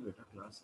बेटा क्लास।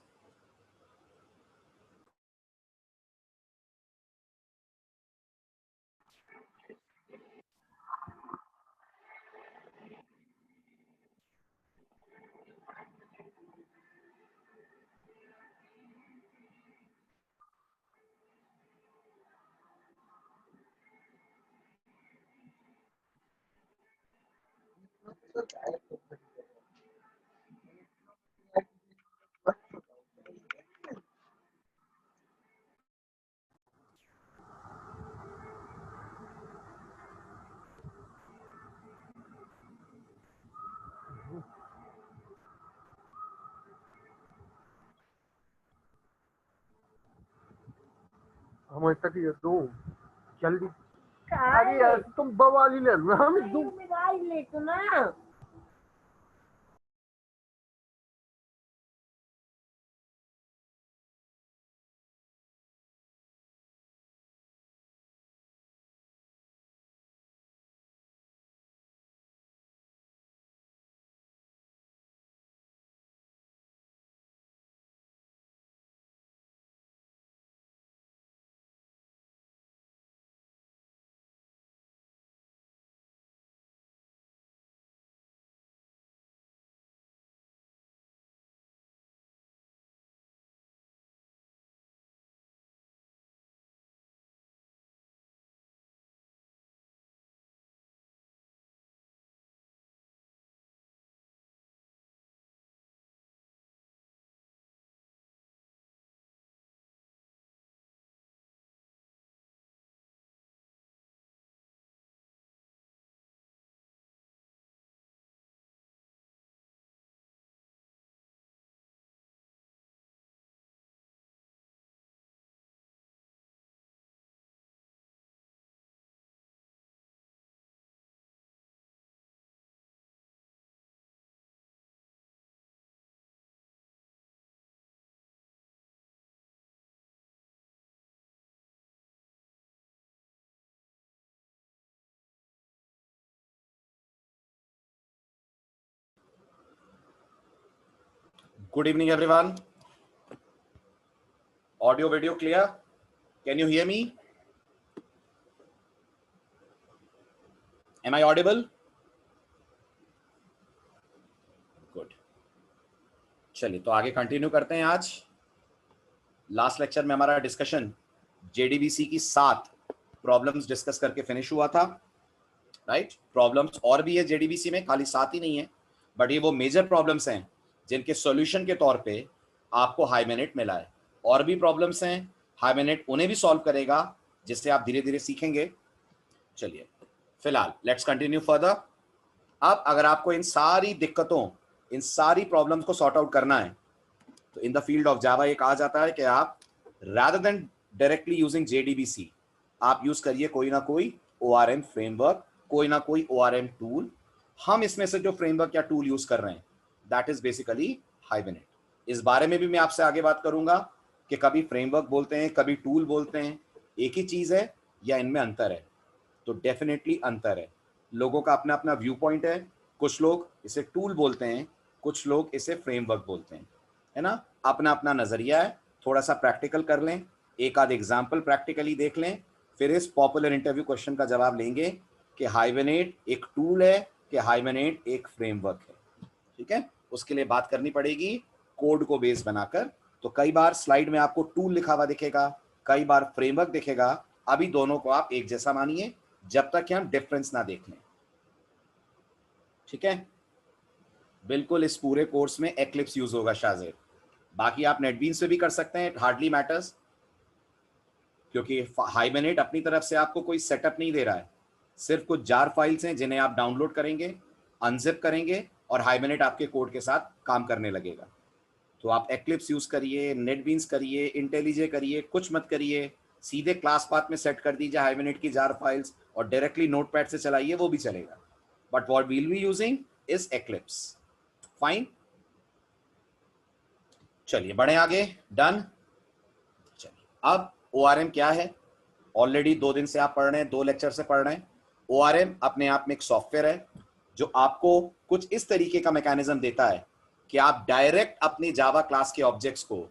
हम ऐसा कि दो जल्दी। अरे यार तुम बवाली ले लो, हम दो ले तो ना। Good evening, everyone. Audio, video clear? Can you hear me? Am I audible? Good. चलिए तो आगे कंटिन्यू करते हैं। आज लास्ट लेक्चर में हमारा डिस्कशन जेडीबीसी की 7 प्रॉब्लम्स डिस्कस करके फिनिश हुआ था, राइट। प्रॉब्लम्स और भी है जेडीबीसी में, खाली 7 ही नहीं है, बट ये वो मेजर प्रॉब्लम्स हैं जिनके सॉल्यूशन के तौर पे आपको हाई मिनट मिला है। और भी प्रॉब्लम्स हैं, हाई मिनट उन्हें भी सॉल्व करेगा, जिससे आप धीरे धीरे सीखेंगे। चलिए फिलहाल लेट्स कंटिन्यू फर्दर। अब अगर आपको इन सारी दिक्कतों, इन सारी प्रॉब्लम्स को सॉर्ट आउट करना है, तो in the field of Java ये कहा जाता है कि आप rather than directly using JDBC, आप यूज करिए कोई ना कोई ओआरएम फ्रेमवर्क, कोई ना कोई ओआरएम टूल। हम इसमें से जो फ्रेमवर्क या टूल यूज कर रहे हैं दैट इज बेसिकली हाइबरनेट। इस बारे में भी मैं आपसे आगे बात करूंगा कि कभी फ्रेमवर्क बोलते हैं, कभी टूल बोलते हैं, एक ही चीज है या इनमें अंतर है? तो डेफिनेटली अंतर है। लोगों का अपना अपना व्यू पॉइंट है। कुछ लोग इसे टूल बोलते हैं, कुछ लोग इसे फ्रेमवर्क बोलते हैं, है ना। अपना अपना नजरिया है। थोड़ा सा प्रैक्टिकल कर लें, एक आध एग्जाम्पल प्रैक्टिकली देख लें, फिर इस पॉपुलर इंटरव्यू क्वेश्चन का जवाब लेंगे कि हाइबरनेट एक टूल है कि हाइबरनेट एक फ्रेमवर्क है। ठीक है, उसके लिए बात करनी पड़ेगी कोड को बेस बनाकर। तो कई बार स्लाइड में आपको टूल लिखा हुआ दिखेगा, कई बार फ्रेमवर्क दिखेगा। अभी दोनों को आप एक जैसा मानिए जब तक कि हम डिफरेंस ना देख लें। ठीक है, बिल्कुल इस पूरे कोर्स में एक्लिप्स यूज होगा शायद, बाकी आप नेटबीन्स से भी कर सकते हैं, इट हार्डली मैटर्स, क्योंकि हाइबरनेट अपनी तरफ से आपको कोई सेटअप नहीं दे रहा है। सिर्फ कुछ जार फाइल्स हैं जिन्हें आप डाउनलोड करेंगे, अनजिप करेंगे और हाइबरनेट आपके कोड के साथ काम करने लगेगा। तो आप एक्लिप्स यूज करिए, नेटबीन्स करिए, इंटेलिजे करिए, कुछ मत करिए, सीधे क्लास पाथ में सेट कर दीजिए हाइबरनेट की जार फाइल्स और डायरेक्टली नोटपैड से चलाइए, वो भी चलेगा। But what will be using is Eclipse. Fine, चलिए बढ़े आगे। डन। चलिए अब ओआरएम क्या है? ऑलरेडी 2 दिन से आप पढ़ रहे हैं, 2 लेक्चर से पढ़ रहे हैं। ओआरएम अपने आप में एक सॉफ्टवेयर है जो आपको कुछ इस तरीके का मैकेनिज्म देता है कि आप डायरेक्ट अपनी जावा क्लास के ऑब्जेक्ट्स को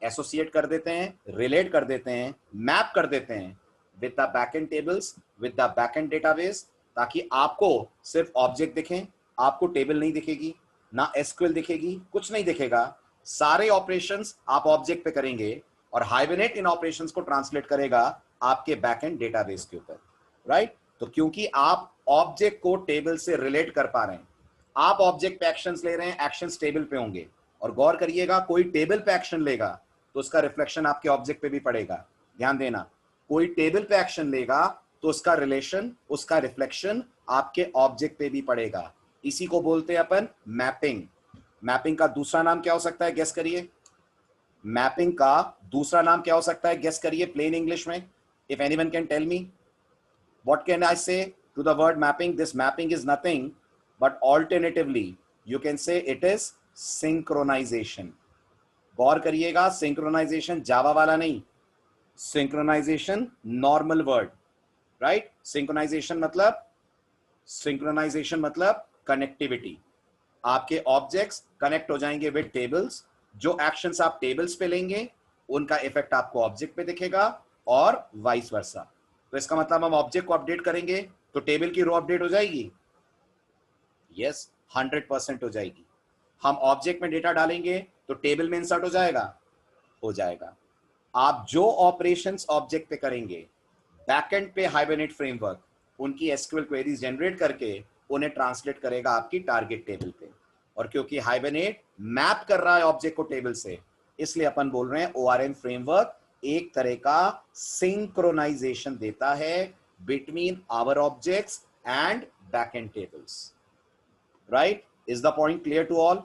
एसोसिएट कर देते हैं, रिलेट कर देते हैं, मैप कर देते हैं with the backend tables, with the backend database, ताकि आपको सिर्फ ऑब्जेक्ट दिखें, आपको टेबल नहीं दिखेगी, ना एसक्यूएल दिखेगी, कुछ नहीं दिखेगा। सारे ऑपरेशंस आप ऑब्जेक्ट पे करेंगे और हाइबरनेट इन ऑपरेशंस को ट्रांसलेट करेगा आपके बैकएंड डेटाबेस के ऊपर, राइट? तो क्योंकि आप ऑब्जेक्ट को टेबल से रिलेट कर पा रहे हैं, आप ऑब्जेक्ट पे एक्शंस ले रहे हैं, एक्शंस टेबल पे होंगे। और गौर करिएगा, कोई टेबल पे एक्शन लेगा तो उसका रिफ्लेक्शन आपके ऑब्जेक्ट पे भी पड़ेगा। ध्यान देना, कोई टेबल पे एक्शन लेगा तो उसका रिलेशन, उसका रिफ्लेक्शन आपके ऑब्जेक्ट पे भी पड़ेगा। इसी को बोलते हैं अपन मैपिंग। मैपिंग का दूसरा नाम क्या हो सकता है, गेस करिए? मैपिंग का दूसरा नाम क्या हो सकता है, गेस करिए प्लेन इंग्लिश में? If anyone can tell me, what can I say to the word mapping? This mapping is nothing but alternatively you can say it is synchronization. गौर करिएगा, सिंक्रोनाइजेशन जावा वाला नहीं, synchronization normal word, right? Synchronization मतलब connectivity. आपके objects connect हो जाएंगे with tables. जो actions आप टेबल्स पे लेंगे उनका इफेक्ट आपको ऑब्जेक्ट पे दिखेगा और वाइस वर्सा। तो इसका मतलब हम ऑब्जेक्ट को अपडेट करेंगे तो टेबल की रो अपडेट हो जाएगी? यस, 100% हो जाएगी। हम ऑब्जेक्ट में डेटा डालेंगे तो टेबल में इंसर्ट हो जाएगा? हो जाएगा। आप जो ऑपरेशंस ऑब्जेक्ट पे करेंगे, बैकएंड पे हाइबरनेट फ्रेमवर्क उनकी एसक्यूएल क्वेरीज जनरेट करके उन्हें ट्रांसलेट करेगा आपकी टारगेट टेबल पे। और क्योंकि हाइबरनेट मैप कर रहा है ऑब्जेक्ट को टेबल से, इसलिए अपन बोल रहे हैं ORM फ्रेमवर्क एक तरह का सिंक्रोनाइजेशन देता है between our objects and backend tables, right? Is the point clear to all?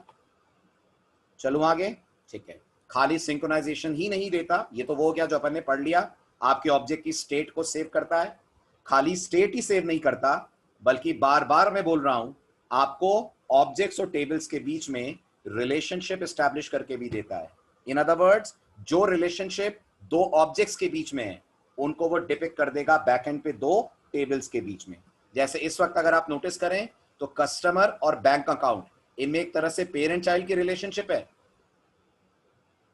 चलूं आगे? ठीक है। खाली सिंक्रोनाइजेशन ही नहीं देता, ये तो वो हो गया जो अपन ने पढ़ लिया, आपके ऑब्जेक्ट की स्टेट को सेव करता है। खाली स्टेट ही सेव नहीं करता, बल्कि बार बार मैं बोल रहा हूं, आपको ऑब्जेक्ट्स और टेबल्स के बीच में रिलेशनशिप एस्टैब्लिश करके भी देता है। इन अदर वर्ड्स, जो रिलेशनशिप दो ऑब्जेक्ट्स के बीच में है उनको वो डिपिक्ट कर देगा बैकएंड पे दो टेबल्स के बीच में। जैसे इस वक्त अगर आप नोटिस करें तो कस्टमर और बैंक अकाउंट, इनमें एक तरह से पेरेंट चाइल्ड की रिलेशनशिप है,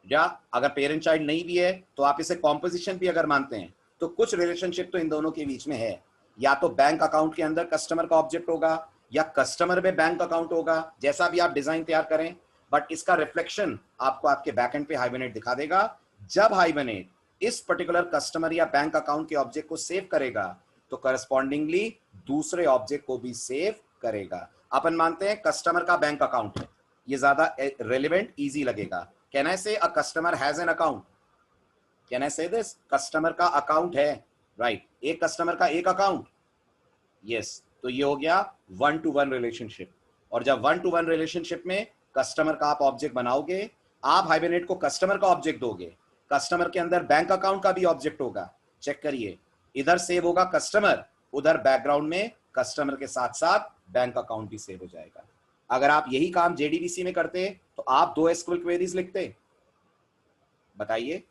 या अगर पेरेंट चाइल्ड नहीं भी है तो आप इसे कॉम्पोजिशन भी अगर मानते हैं तो कुछ रिलेशनशिप तो इन दोनों के बीच में है। या तो बैंक अकाउंट के अंदर कस्टमर का ऑब्जेक्ट होगा या कस्टमर में बैंक अकाउंट होगा, जैसा भी आप डिजाइन तैयार करें, बट इसका रिफ्लेक्शन आपको आपके बैकएंड पे हाइबरनेट दिखा देगा। जब हाइबरनेट इस पर्टिकुलर कस्टमर या बैंक अकाउंट के ऑब्जेक्ट को सेव करेगा तो करस्पॉन्डिंगली दूसरे ऑब्जेक्ट को भी सेव करेगा। अपन मानते हैं कस्टमर का बैंक अकाउंट है, ये ज्यादा रेलिवेंट, इजी लगेगा। कैन आई से a customer has an account? Can I say this? Customer का अकाउंट है, राइट? एक कस्टमर का एक अकाउंट, यस। तो ये हो गया 1-to-1 रिलेशनशिप। और जब 1-to-1 रिलेशनशिप में कस्टमर का आप ऑब्जेक्ट बनाओगे, आप हाइबरनेट को कस्टमर का ऑब्जेक्ट दोगे, कस्टमर के अंदर बैंक अकाउंट का भी ऑब्जेक्ट होगा। चेक करिए, इधर सेव होगा कस्टमर, उधर बैकग्राउंड में कस्टमर के साथ साथ बैंक अकाउंट भी सेव हो जाएगा। अगर आप यही काम जेडीबीसी में करते तो आप 2 एसक्यूएल क्वेरीज लिखते? बताइए।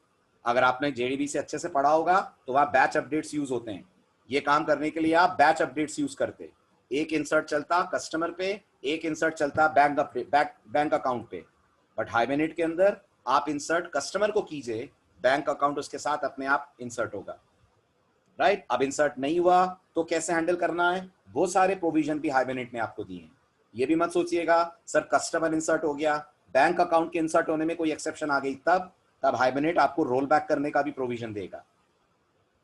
अगर आपने जेडीबीसी अच्छे से पढ़ा होगा तो वहां बैच अपडेट्स यूज होते हैं। ये काम करने के लिए आप बैच अपडेट्स यूज करते। एक इंसर्ट चलता कस्टमर पे, एक इंसर्ट चलता बैंक अकाउंट पे। बट हाइबरनेट के अंदर आप इंसर्ट कस्टमर को कीजिए, बैंक अकाउंट उसके साथ अपने आप इंसर्ट होगा, राइट? अब इंसर्ट नहीं हुआ तो कैसे हैंडल करना है, वो सारे प्रोविजन भी हाइबरनेट ने आपको दिए हैं। ये भी मत सोचिएगा सर कस्टमर इंसर्ट हो गया, बैंक अकाउंट के इंसर्ट होने में कोई एक्सेप्शन आ गई तब हाइबरनेट आपको रोल बैक करने का भी प्रोविजन देगा।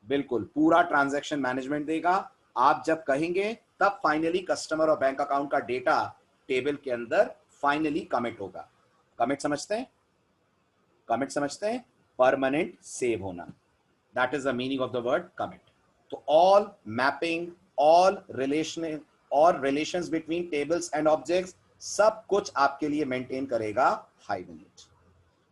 बिल्कुल पूरा ट्रांजैक्शन मैनेजमेंट देगा। आप जब कहेंगे तब फाइनली कस्टमर और बैंक अकाउंट का डेटा टेबल के अंदर फाइनली कमिट होगा। कमिट समझते हैं? कमिट समझते हैं? परमानेंट सेव होना, that is the meaning of the word commit. तो all mapping, all relations between tables and objects, सब कुछ आपके लिए मेंटेन करेगा हाइबरनेट।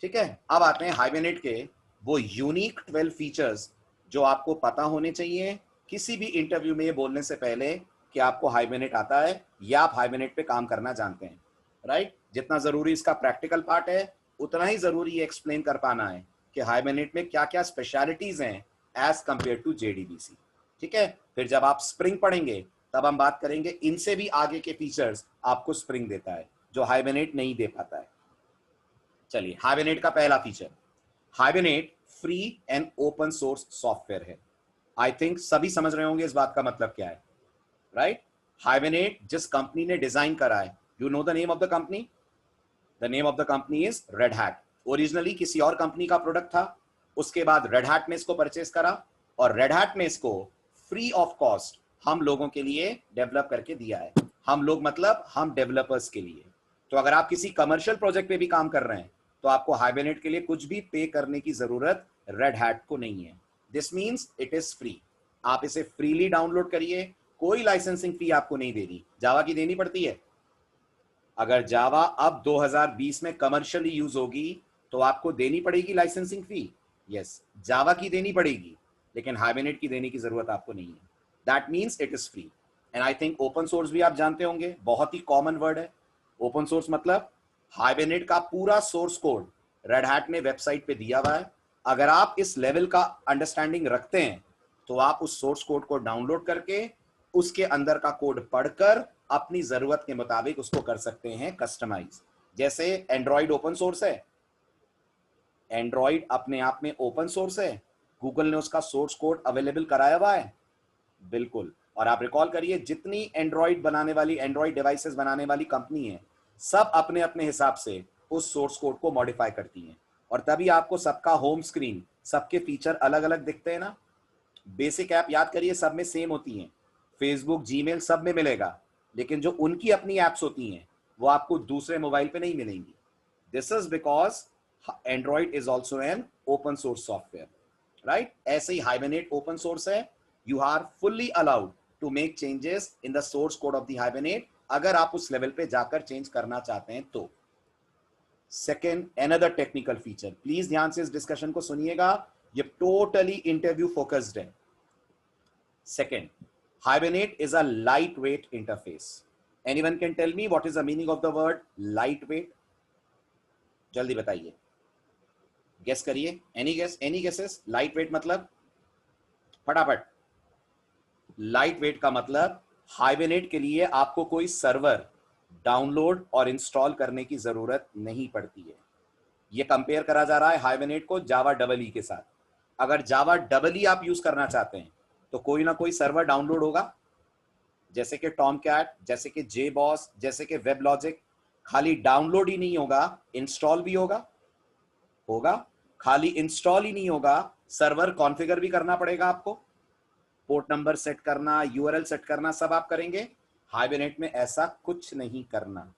ठीक है, अब आते हैं हाइबरनेट के वो यूनिक 12 फीचर्स जो आपको पता होने चाहिए किसी भी इंटरव्यू में ये बोलने से पहले कि आपको हाइबरनेट आता है या आप हाइबरनेट पे काम करना जानते हैं, राइट? जितना जरूरी इसका प्रैक्टिकल पार्ट है, उतना ही जरूरी ये एक्सप्लेन कर पाना है कि हाइबरनेट में क्या क्या स्पेशलिटीज हैं एज कंपेयर टू जेडीबीसी। ठीक है, फिर जब आप स्प्रिंग पढ़ेंगे तब हम बात करेंगे इनसे भी आगे के फीचर्स आपको स्प्रिंग देता है। जो हाइबरनेट नहीं दे पाता है। चलिए, हाइबरनेट का पहला feature, Hibernate free and open source software है। आई थिंक सभी समझ रहे होंगे इस बात का मतलब क्या है, राइट? हाइबरनेट जिस कंपनी ने डिजाइन करा है, you know the name of the company? The name of the company is red hat. Originally किसी और कंपनी का प्रोडक्ट था, उसके बाद रेड हैट ने इसको परचेस करा और रेड हैट ने इसको फ्री ऑफ कॉस्ट हम लोगों के लिए डेवलप करके दिया है। हम लोग मतलब हम डेवलपर्स के लिए। तो अगर आप किसी कमर्शियल प्रोजेक्ट पे भी काम कर रहे हैं तो आपको हाइबरनेट के लिए कुछ भी पे करने की जरूरत रेड हैट को नहीं है। This means it is free. आप इसे फ्रीली डाउनलोड करिए, कोई लाइसेंसिंग फी आपको नहीं देनी। जावा की देनी पड़ती है। अगर जावा अब 2020 में कमर्शियली यूज होगी तो आपको देनी पड़ेगी लाइसेंसिंग फी। यस, जावा की देनी पड़ेगी, लेकिन हाइबरनेट की देने की जरूरत आपको नहीं है। That means it is free. And I think open source भी आप जानते होंगे, बहुत ही कॉमन वर्ड है। ओपन सोर्स मतलब हाइबरनेट का पूरा सोर्स कोड रेड हैट ने वेबसाइट पे दिया हुआ है। अगर आप इस लेवल का अंडरस्टैंडिंग रखते हैं तो आप उस सोर्स कोड को डाउनलोड करके उसके अंदर का कोड पढ़कर अपनी जरूरत के मुताबिक उसको कर सकते हैं कस्टमाइज। जैसे एंड्रॉइड ओपन सोर्स है, एंड्रॉइड अपने आप में ओपन सोर्स है, गूगल ने उसका सोर्स कोड अवेलेबल कराया हुआ है, बिल्कुल। और आप रिकॉल करिए, जितनी एंड्रॉइड बनाने वाली, एंड्रॉइड डिवाइसेस बनाने वाली कंपनी है, सब अपने अपने हिसाब से उस सोर्स कोड को मॉडिफाई करती हैं, और तभी आपको सबका होम स्क्रीन, सबके फीचर अलग अलग दिखते हैं ना। बेसिक ऐप याद करिए, सब में सेम होती हैं, फेसबुक, जीमेल सब में मिलेगा, लेकिन जो उनकी अपनी एप्स होती हैं वो आपको दूसरे मोबाइल पे नहीं मिलेंगी। This is because Android is also an open source software, right? ऐसे ही हाइबरनेट ओपन सोर्स है। You are fully allowed to make changes in the source code of the Hibernate, अगर आप उस लेवल पे जाकर चेंज करना चाहते हैं तो। Second, another technical feature, please ध्यान से इस डिस्कशन को सुनिएगा, ये टोटली इंटरव्यू फोकस्ड है। Second, Hibernate is a lightweight interface. Anyone can tell me what is the meaning of the word lightweight? जल्दी बताइए, गेस करिए। Any guess, any guesses? Lightweight मतलब फटाफट। लाइटवेट का मतलब हाइबरनेट के लिए आपको कोई सर्वर डाउनलोड और इंस्टॉल करने की जरूरत नहीं पड़ती है। यह कंपेयर करा जा रहा है हाइबरनेट को जावा डबल ई के साथ। अगर जावा डबल ई आप यूज करना चाहते हैं तो कोई ना कोई सर्वर डाउनलोड होगा, जैसे कि टॉमकैट, जैसे कि जेबॉस, जैसे कि वेबलॉजिक। खाली डाउनलोड ही नहीं होगा, इंस्टॉल भी होगा। होगा, खाली इंस्टॉल ही नहीं होगा, सर्वर कॉन्फ़िगर भी करना पड़ेगा आपको, पोर्ट नंबर सेट करना, यूआरएल सेट करना, सब आप करेंगे। हाइबरनेट में ऐसा कुछ नहीं करना।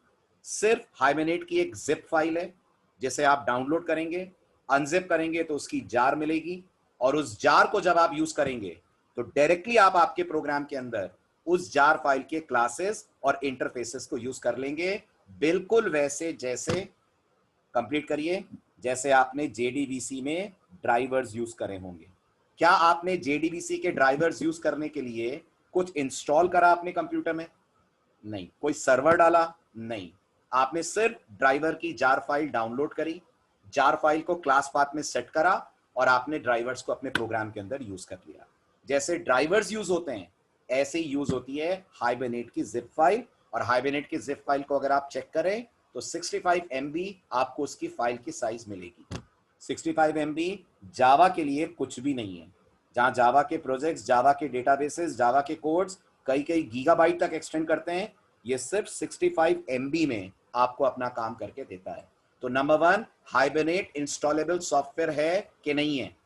सिर्फ हाइबरनेट की एक जिप फाइल है जिसे आप डाउनलोड करेंगे, अनजिप करेंगे तो उसकी जार मिलेगी, और उस जार को जब आप यूज करेंगे तो डायरेक्टली आप आपके प्रोग्राम के अंदर उस जार फाइल के क्लासेस और इंटरफेसेस को यूज कर लेंगे, बिल्कुल वैसे जैसे, कंप्लीट करिए, जैसे आपने जेडीबीसी में ड्राइवर्स यूज करे होंगे। क्या आपने जेडीबीसी के ड्राइवर्स यूज करने के लिए कुछ इंस्टॉल करा अपने कंप्यूटर में? नहीं। कोई सर्वर डाला? नहीं। आपने सिर्फ ड्राइवर की जार फाइल डाउनलोड करी, जार फाइल को क्लास पाथ में सेट करा, और आपने ड्राइवर्स को अपने प्रोग्राम के अंदर यूज कर लिया। जैसे ड्राइवर्स यूज होते हैं, ऐसे ही यूज होती है हाइबरनेट की जिप फाइल। और हाइबरनेट की जिप फाइल को अगर आप चेक करें तो 65 MB आपको उसकी फाइल की साइज मिलेगी। 65 MB जावा के लिए कुछ भी नहीं है। जहां जावा के प्रोजेक्ट्स, जावा के डेटाबेसेस, जावा के कोड्स कई कई गीगाबाइट तक एक्सटेंड करते हैं, ये सिर्फ 65 MB में आपको अपना काम करके देता है। तो number one, hibernate installable software है कि नहीं है?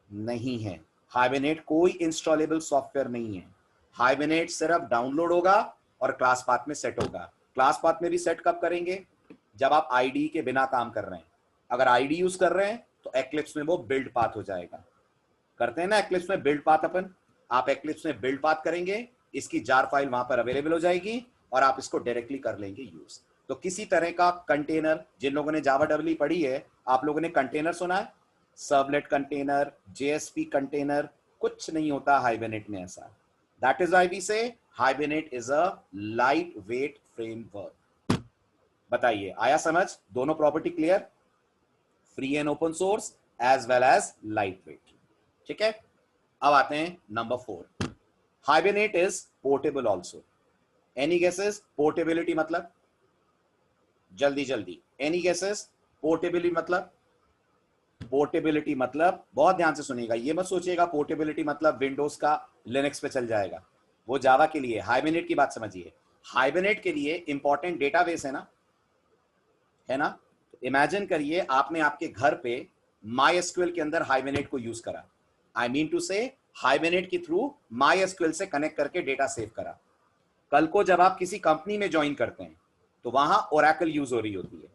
नहीं है। हाइबरनेट कोई इंस्टॉलेबल सॉफ्टवेयर नहीं है। हाइबरनेट सिर्फ डाउनलोड होगा और क्लास पाथ में सेट होगा। क्लास पाथ में भी सेट कब करेंगे? जब आप आईडी के बिना काम कर रहे हैं। अगर आईडी यूज कर रहे हैं तो एक्लिप्स में वो बिल्ड पाथ हो जाएगा। करते हैं ना एक्लिप्स में बिल्ड पाथ अपन, आप एक्लिप्स में बिल्ड पाथ करेंगे, इसकी जार फाइल वहां पर अवेलेबल हो जाएगी और आप इसको डायरेक्टली कर लेंगे यूज। तो किसी तरह का कंटेनर, जिन लोगों ने जावा डब्ल्यू पढ़ी है, आप लोगों ने कंटेनर सुना है? सर्वलेट कंटेनर, जेएसपी कंटेनर, कुछ नहीं होता हाइबरनेट में ऐसा। That is why we say Hibernate is a lightweight framework. बताइए, आया समझ? दोनों property clear? Free and open source as well as lightweight. ठीक है, अब आते हैं number 4। Hibernate is portable also. Any guesses? Portability मतलब? जल्दी जल्दी, एनी गेसेस? पोर्टेबिलिटी मतलब बहुत ध्यान से सुनिएगा, ये मत सोचिएगा पोर्टेबिलिटी मतलब विंडोज का लिनक्स पे चल जाएगा, वो जावा के लिए। हाइबरनेट की बात समझिए, हाइबरनेट के लिए इंपॉर्टेंट डेटाबेस है ना? तो इमेजिन करिए आपने आपके घर पे MySQL के अंदर हाइबरनेट को यूज करा, आई मीन टू से हाइबरनेट के थ्रू MySQL से कनेक्ट करके डेटा सेव करा। कल को जब आप किसी कंपनी में ज्वाइन करते हैं तो वहां ओरेकल यूज हो रही होती है,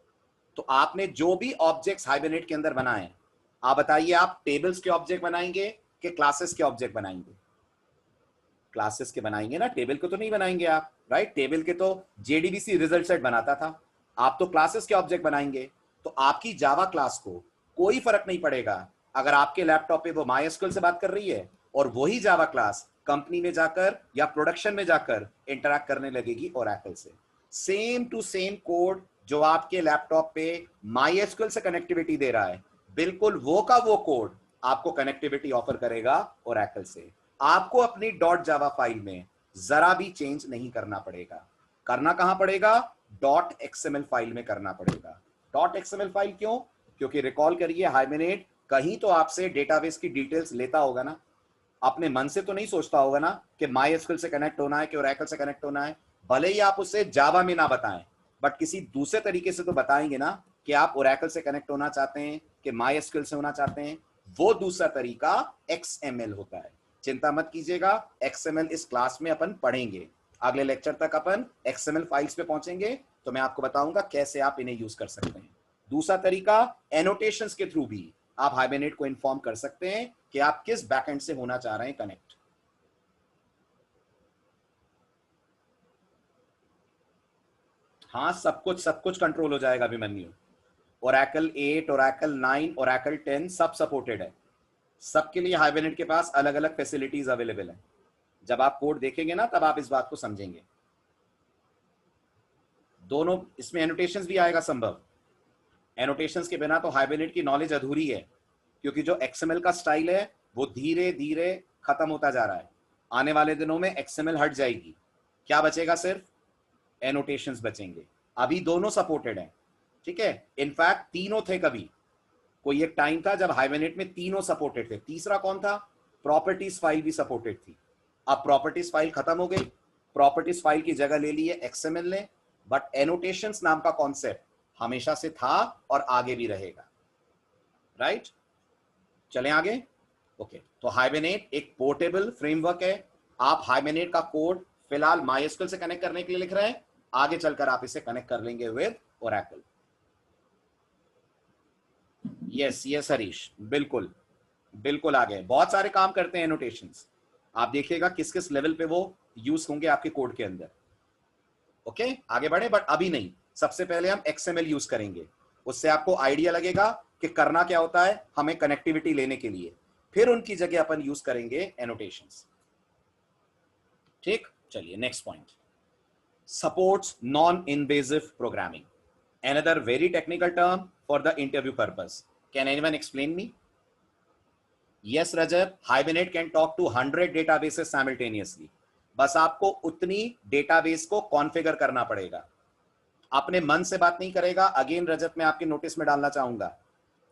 तो आपने जो भी ऑब्जेक्ट्स हाइबरनेट के अंदर बनाए, आप बताइए आप टेबल्स के ऑब्जेक्ट बनाएंगे कि क्लासेस के ऑब्जेक्ट बनाएंगे? क्लासेस के बनाएंगे ना, टेबल को तो नहीं बनाएंगे आप, राइट? टेबल के तो जेडीबीसी रिजल्ट सेट बनाता था, आप तो क्लासेस के ऑब्जेक्ट बनाएंगे। तो आपकी जावा क्लास को कोई फर्क नहीं पड़ेगा अगर आपके लैपटॉप पे वो MySQL से बात कर रही है और वही जावा क्लास कंपनी में जाकर या प्रोडक्शन में जाकर इंटरैक्ट करने लगेगी ओरेकल से। सेम टू सेम कोड जो आपके लैपटॉप पे MySQL से कनेक्टिविटी दे रहा है, बिल्कुल वो का वो कोड आपको कनेक्टिविटी ऑफर करेगा ओरेकल से। आपको अपनी .java फाइल में जरा भी चेंज नहीं करना पड़ेगा। करना कहां पड़ेगा? .xml फाइल में करना पड़ेगा। .xml फाइल क्यों? क्योंकि रिकॉल करिए, हाइबरनेट कहीं तो आपसे डेटाबेस की डिटेल्स लेता होगा ना, अपने मन से तो नहीं सोचता होगा ना कि MySQL से कनेक्ट होना है कि ओरेकल से कनेक्ट होना है। भले ही आप उसे जावा में ना बताएं, बट किसी दूसरे तरीके से तो बताएंगे ना कि आप ओरेकल से कनेक्ट होना चाहते हैं कि MySQL से होना चाहते हैं। वो दूसरा तरीका XML होता है। चिंता मत कीजिएगा, XML इस क्लास में अपन पढ़ेंगे, अगले लेक्चर तक अपन XML फाइल्स पे पहुंचेंगे तो मैं आपको बताऊंगा कैसे आप इन्हें यूज कर सकते हैं। दूसरा तरीका, एनोटेशंस के थ्रू भी आप हाइबरनेट को इन्फॉर्म कर सकते हैं कि आप किस बैकएंड से होना चाह रहे हैं कनेक्ट। हाँ, सब कुछ कंट्रोल हो जाएगा अभिमन्यु। ओरेकल 8, ओरेकल 9, ओरेकल 10 सब सपोर्टेड है। सबके लिए हाइबरनेट के पास अलग अलग फैसिलिटीज अवेलेबल है। जब आप कोड देखेंगे ना तब आप इस बात को समझेंगे। दोनों इसमें एनोटेशंस भी आएगा संभव। एनोटेशंस के बिना तो हाइबरनेट की नॉलेज अधूरी है, क्योंकि जो XML का स्टाइल है वो धीरे धीरे खत्म होता जा रहा है। आने वाले दिनों में XML हट जाएगी, क्या बचेगा? सिर्फ एनोटेशंस बचेंगे। अभी दोनों सपोर्टेड हैं, ठीक है? इनफैक्ट तीनों थे। कभी कोई एक टाइम था जब हाइबरनेट में तीनों सपोर्टेड थे। तीसरा कौन था? प्रॉपर्टीज फाइल भी सपोर्टेड थी। अब प्रॉपर्टीज फाइल खत्म हो गई, प्रॉपर्टीज फाइल की जगह ले ली है XML ने, बट एनोटेशंस नाम का कॉन्सेप्ट हमेशा से था और आगे भी रहेगा, राइट? चलें आगे। ओके, तो हाइबरनेट एक पोर्टेबल फ्रेमवर्क है। आप हाइबरनेट का कोड फिलहाल MySQL से कनेक्ट करने के लिए लिख रहे हैं, आगे चलकर आप इसे कनेक्ट कर लेंगे with Oracle. Yes yes Harish, बिल्कुल बिल्कुल आ गए। बहुत सारे काम करते हैं एनोटेशंस, आप देखिएगा किस किस लेवल पे वो यूज होंगे आपके कोड के अंदर। ओके, आगे बढ़े, बट अभी नहीं। सबसे पहले हम XML यूज करेंगे, उससे आपको आइडिया लगेगा कि करना क्या होता है हमें कनेक्टिविटी लेने के लिए। फिर उनकी जगह अपन यूज करेंगे एनोटेशंस। ठीक, चलिए next point, supports non invasive programming, another very technical term for the interview purpose. Can anyone explain me? Yes Rajat, Hibernate can talk to 100 databases simultaneously. बस आपको उतनी डेटाबेस को कॉन्फ़िगर करना पड़ेगा, अपने मन से बात नहीं करेगा। अगेन रजत, मैं आपके नोटिस में डालना चाहूंगा,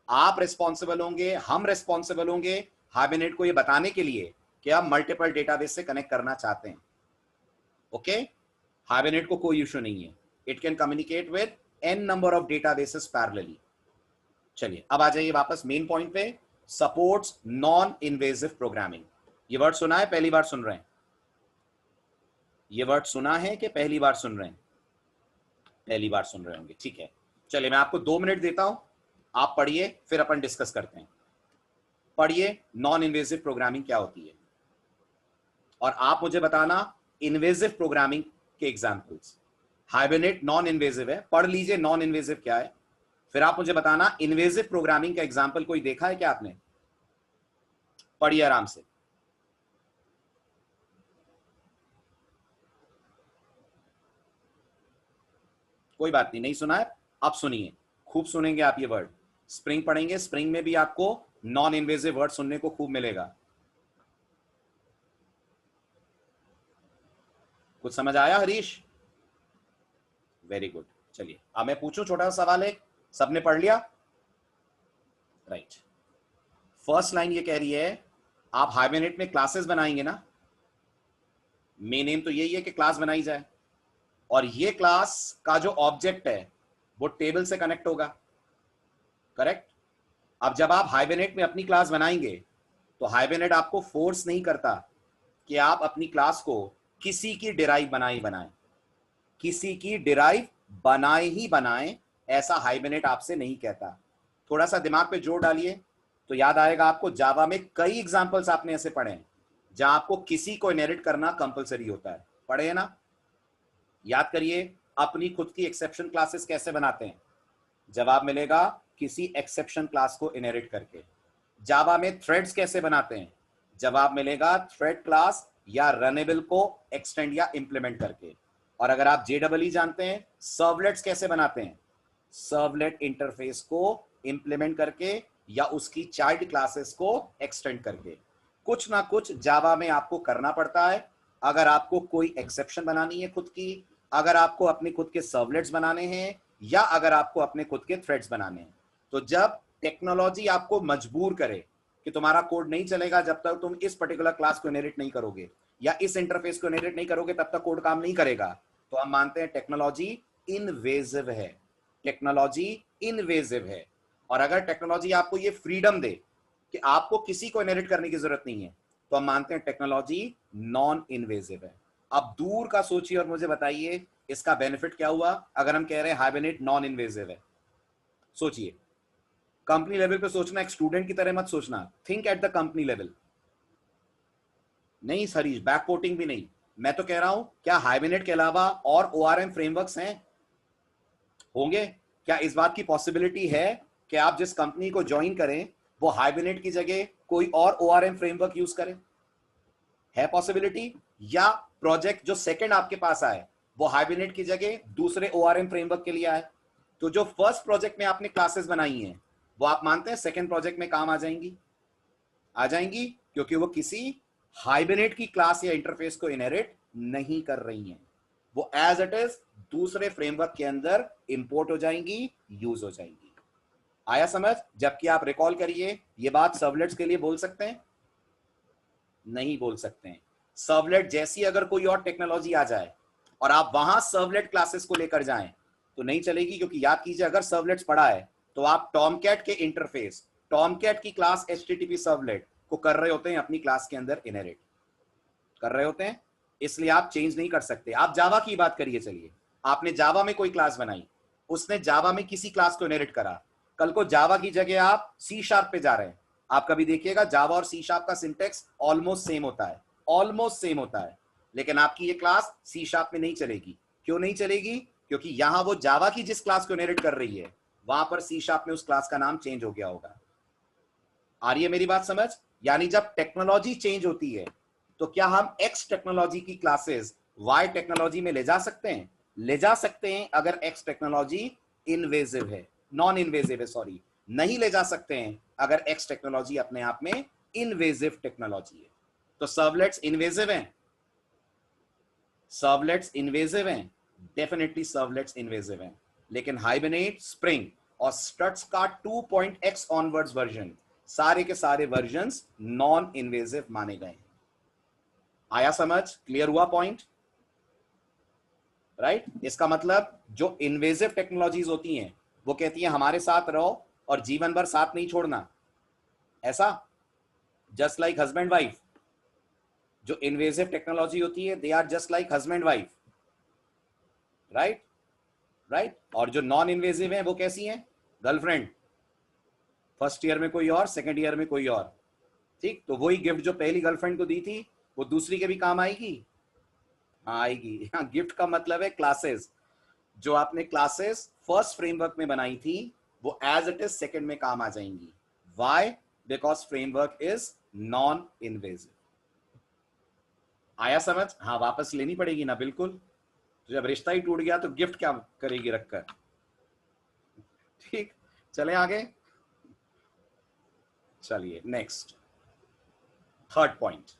आप रिस्पॉन्सिबल होंगे, हम रिस्पॉन्सिबल होंगे हाइबरनेट को ये बताने के लिए कि आप मल्टीपल डेटाबेस से कनेक्ट करना चाहते हैं। ओके, हाइबरनेट को कोई इश्यू नहीं है, it can communicate with n number of databases parallelly. चलिए अब आ जाइए वापस मेन पॉइंट पे, सपोर्ट्स नॉन इन्वेजिव प्रोग्रामिंग। ये वर्ड सुना है, पहली बार सुन रहे हैं? ये वर्ड सुना है कि पहली बार सुन रहे हैं? पहली बार सुन रहे होंगे, ठीक है। चलिए मैं आपको 2 मिनट देता हूं, आप पढ़िए फिर अपन डिस्कस करते हैं। पढ़िए नॉन इन्वेजिव प्रोग्रामिंग क्या होती है, और आप मुझे बताना इन्वेजिव प्रोग्रामिंग के एग्जाम्पल्स। हाइबरनेट नॉन इन्वेजिव है, पढ़ लीजिए नॉन इन्वेजिव क्या है, फिर आप मुझे बताना इन्वेजिव प्रोग्रामिंग का एग्जाम्पल कोई देखा है क्या आपने? पढ़िए आराम से। कोई बात नहीं, नहीं सुना है, अब सुनिए, खूब सुनेंगे आप ये वर्ड। स्प्रिंग पढ़ेंगे, स्प्रिंग में भी आपको नॉन इन्वेजिव वर्ड सुनने को खूब मिलेगा। कुछ समझ आया हरीश? Very good. चलिए अब मैं पूछूं छोटा सा सवाल, एक सबने पढ़ लिया? राइट। फर्स्ट लाइन ये कह रही है आप हाइबरनेट में क्लासेस बनाएंगे ना, मेन एम तो यही है कि क्लास बनाई जाए, और ये क्लास का जो ऑब्जेक्ट है वो टेबल से कनेक्ट होगा, करेक्ट? अब जब आप हाइबरनेट में अपनी क्लास बनाएंगे तो हाइबरनेट आपको फोर्स नहीं करता कि आप अपनी क्लास को किसी की डिराइव बनाएं, किसी की डिराइव बनाए ही बनाएं, ऐसा हाइबरनेट आपसे नहीं कहता। थोड़ा सा दिमाग पे जोर डालिए तो याद आएगा आपको, जावा में कई एग्जांपल्स आपने ऐसे पढ़े हैं जहां आपको किसी को इनहेरिट करना कंपलसरी होता है, पढ़े हैं ना? याद करिए अपनी खुद की एक्सेप्शन क्लासेस कैसे बनाते हैं, जवाब मिलेगा किसी एक्सेप्शन क्लास को इनहेरिट करके। जावा में थ्रेड्स कैसे बनाते हैं, जवाब मिलेगा थ्रेड क्लास या रनेबल को एक्सटेंड या इंप्लीमेंट करके। और अगर आप जेडबल जानते हैं सर्वलेट्स कैसे बनाते हैं, सर्वलेट इंटरफेस को इंप्लीमेंट करके या उसकी चाइल्ड क्लासेस को एक्सटेंड करके। कुछ ना कुछ जावा में आपको करना पड़ता है अगर आपको कोई एक्सेप्शन बनानी है खुद की, अगर आपको अपने खुद के सर्वलेट्स बनाने हैं, या अगर आपको अपने खुद के थ्रेड्स बनाने हैं। तो जब टेक्नोलॉजी आपको मजबूर करे कि तुम्हारा कोड नहीं चलेगा जब तक तुम इस पर्टिकुलर क्लास को इनहेरिट नहीं करोगे या इस इंटरफेस को इनहेरिट नहीं करोगे, तब तक कोड काम नहीं करेगा, तो हम मानते हैं टेक्नोलॉजी इनवेजिव है, टेक्नोलॉजी इनवेजिव है। और अगर टेक्नोलॉजी आपको ये फ्रीडम दे कि आपको किसी को इनहेरिट करने की जरूरत नहीं है, तो हम मानते हैं टेक्नोलॉजी नॉन इनवेजिव है। अब दूर का सोचिए और मुझे बताइए इसका बेनिफिट क्या हुआ अगर हम कह रहे हैं हाइबरनेट नॉन इनवेजिव है। सोचिए, कंपनी लेवल पे सोचना, एक स्टूडेंट की तरह मत सोचना, think at the company level. नहीं सरीश, बैकपोर्टिंग भी नहीं, मैं तो कह रहा हूं क्या हाइबरनेट के अलावा और ORM फ्रेमवर्क्स हैं? होंगे? क्या इस बात की पॉसिबिलिटी है कि आप जिस कंपनी को ज्वाइन करें वो हाइबरनेट की जगह कोई और ORM फ्रेमवर्क यूज करे? है पॉसिबिलिटी? या प्रोजेक्ट जो सेकंड आपके पास आए वो हाइबरनेट की जगह दूसरे ORM फ्रेमवर्क के लिए आए, तो जो फर्स्ट प्रोजेक्ट में आपने क्लासेस बनाई हैं वो आप मानते हैं सेकंड प्रोजेक्ट में काम आ जाएंगी? आ जाएंगी, क्योंकि वो किसी हाइबरनेट की क्लास या इंटरफेस को इनहेरिट नहीं कर रही हैं, वो एज इट इज दूसरे फ्रेमवर्क के अंदर इंपोर्ट हो जाएंगी, यूज हो जाएंगी। आया समझ? जबकि आप रिकॉल करिए ये बात सर्वलेट्स के लिए बोल सकते हैं? नहीं बोल सकते हैं। सर्वलेट जैसी अगर कोई और टेक्नोलॉजी आ जाए और आप वहां सर्वलेट क्लासेस को लेकर जाएं तो नहीं चलेगी, क्योंकि याद कीजिए अगर सर्वलेट्स पढ़ा है तो आप टॉमकैट के इंटरफेस, टॉमकैट की क्लास HTTP सर्वलेट को कर रहे होते हैं अपनी क्लास के अंदर इनहेरिट कर रहे होते हैं, इसलिए आप चेंज नहीं कर सकते। आप जावा की बात करिए, चलिए आपने जावा में कोई क्लास बनाई, उसने जावा में किसी क्लास को इनहेरिट करा, कल को जावा की जगह आप C# पे जा रहे हैं, आप कभी देखिएगा जावा और C# का सिंटेक्स ऑलमोस्ट सेम होता है, ऑलमोस्ट सेम होता है, लेकिन आपकी ये क्लास C# में नहीं चलेगी। क्यों नहीं चलेगी? क्योंकि यहां वो जावा की जिस क्लास को इनहेरिट कर रही है वहां पर C# में उस क्लास का नाम चेंज हो गया होगा। आ रही है मेरी बात समझ? यानी जब टेक्नोलॉजी चेंज होती है तो क्या हम X टेक्नोलॉजी की क्लासेस Y टेक्नोलॉजी में ले जा सकते हैं? ले जा सकते हैं अगर X टेक्नोलॉजी इनवेजिव है, नॉन इनवेजिव है, सॉरी, नहीं ले जा सकते हैं अगर X टेक्नोलॉजी अपने आप में इनवेजिव टेक्नोलॉजी है। तो सर्वलेट्स इनवेजिव हैं? सर्वलेट्स इनवेजिव हैं, डेफिनेटली सर्वलेट्स इनवेजिव हैं, लेकिन हाइबरनेट, स्प्रिंग और स्ट्रट्स का 2.x ऑनवर्ड्स वर्जन, सारे के सारे वर्जन्स नॉन इनवेजिव माने गए हैं। आया समझ? क्लियर हुआ पॉइंट? राइट? इसका मतलब जो इन्वेजिव टेक्नोलॉजीज होती हैं वो कहती हैं हमारे साथ रहो और जीवन भर साथ नहीं छोड़ना, ऐसा? जस्ट लाइक हस्बैंड वाइफ, जो इन्वेजिव टेक्नोलॉजी होती है they are just like husband wife, right? Right? और जो नॉन इन्वेजिव है वो कैसी हैं? गर्लफ्रेंड, फर्स्ट ईयर में कोई और, सेकेंड ईयर में कोई और, ठीक? तो वही गिफ्ट जो पहली गर्लफ्रेंड को दी थी वो दूसरी के भी काम आएगी? हाँ आएगी। हाँ, गिफ्ट का मतलब है क्लासेस, जो आपने क्लासेस फर्स्ट फ्रेमवर्क में बनाई थी वो एज इट इज सेकंड में काम आ जाएंगी। Why? Because framework is non invasive. आया समझ? हाँ, वापस लेनी पड़ेगी ना, बिल्कुल। तो जब रिश्ता ही टूट गया तो गिफ्ट क्या करेगी रखकर? ठीक, चले आगे। चलिए next, third point,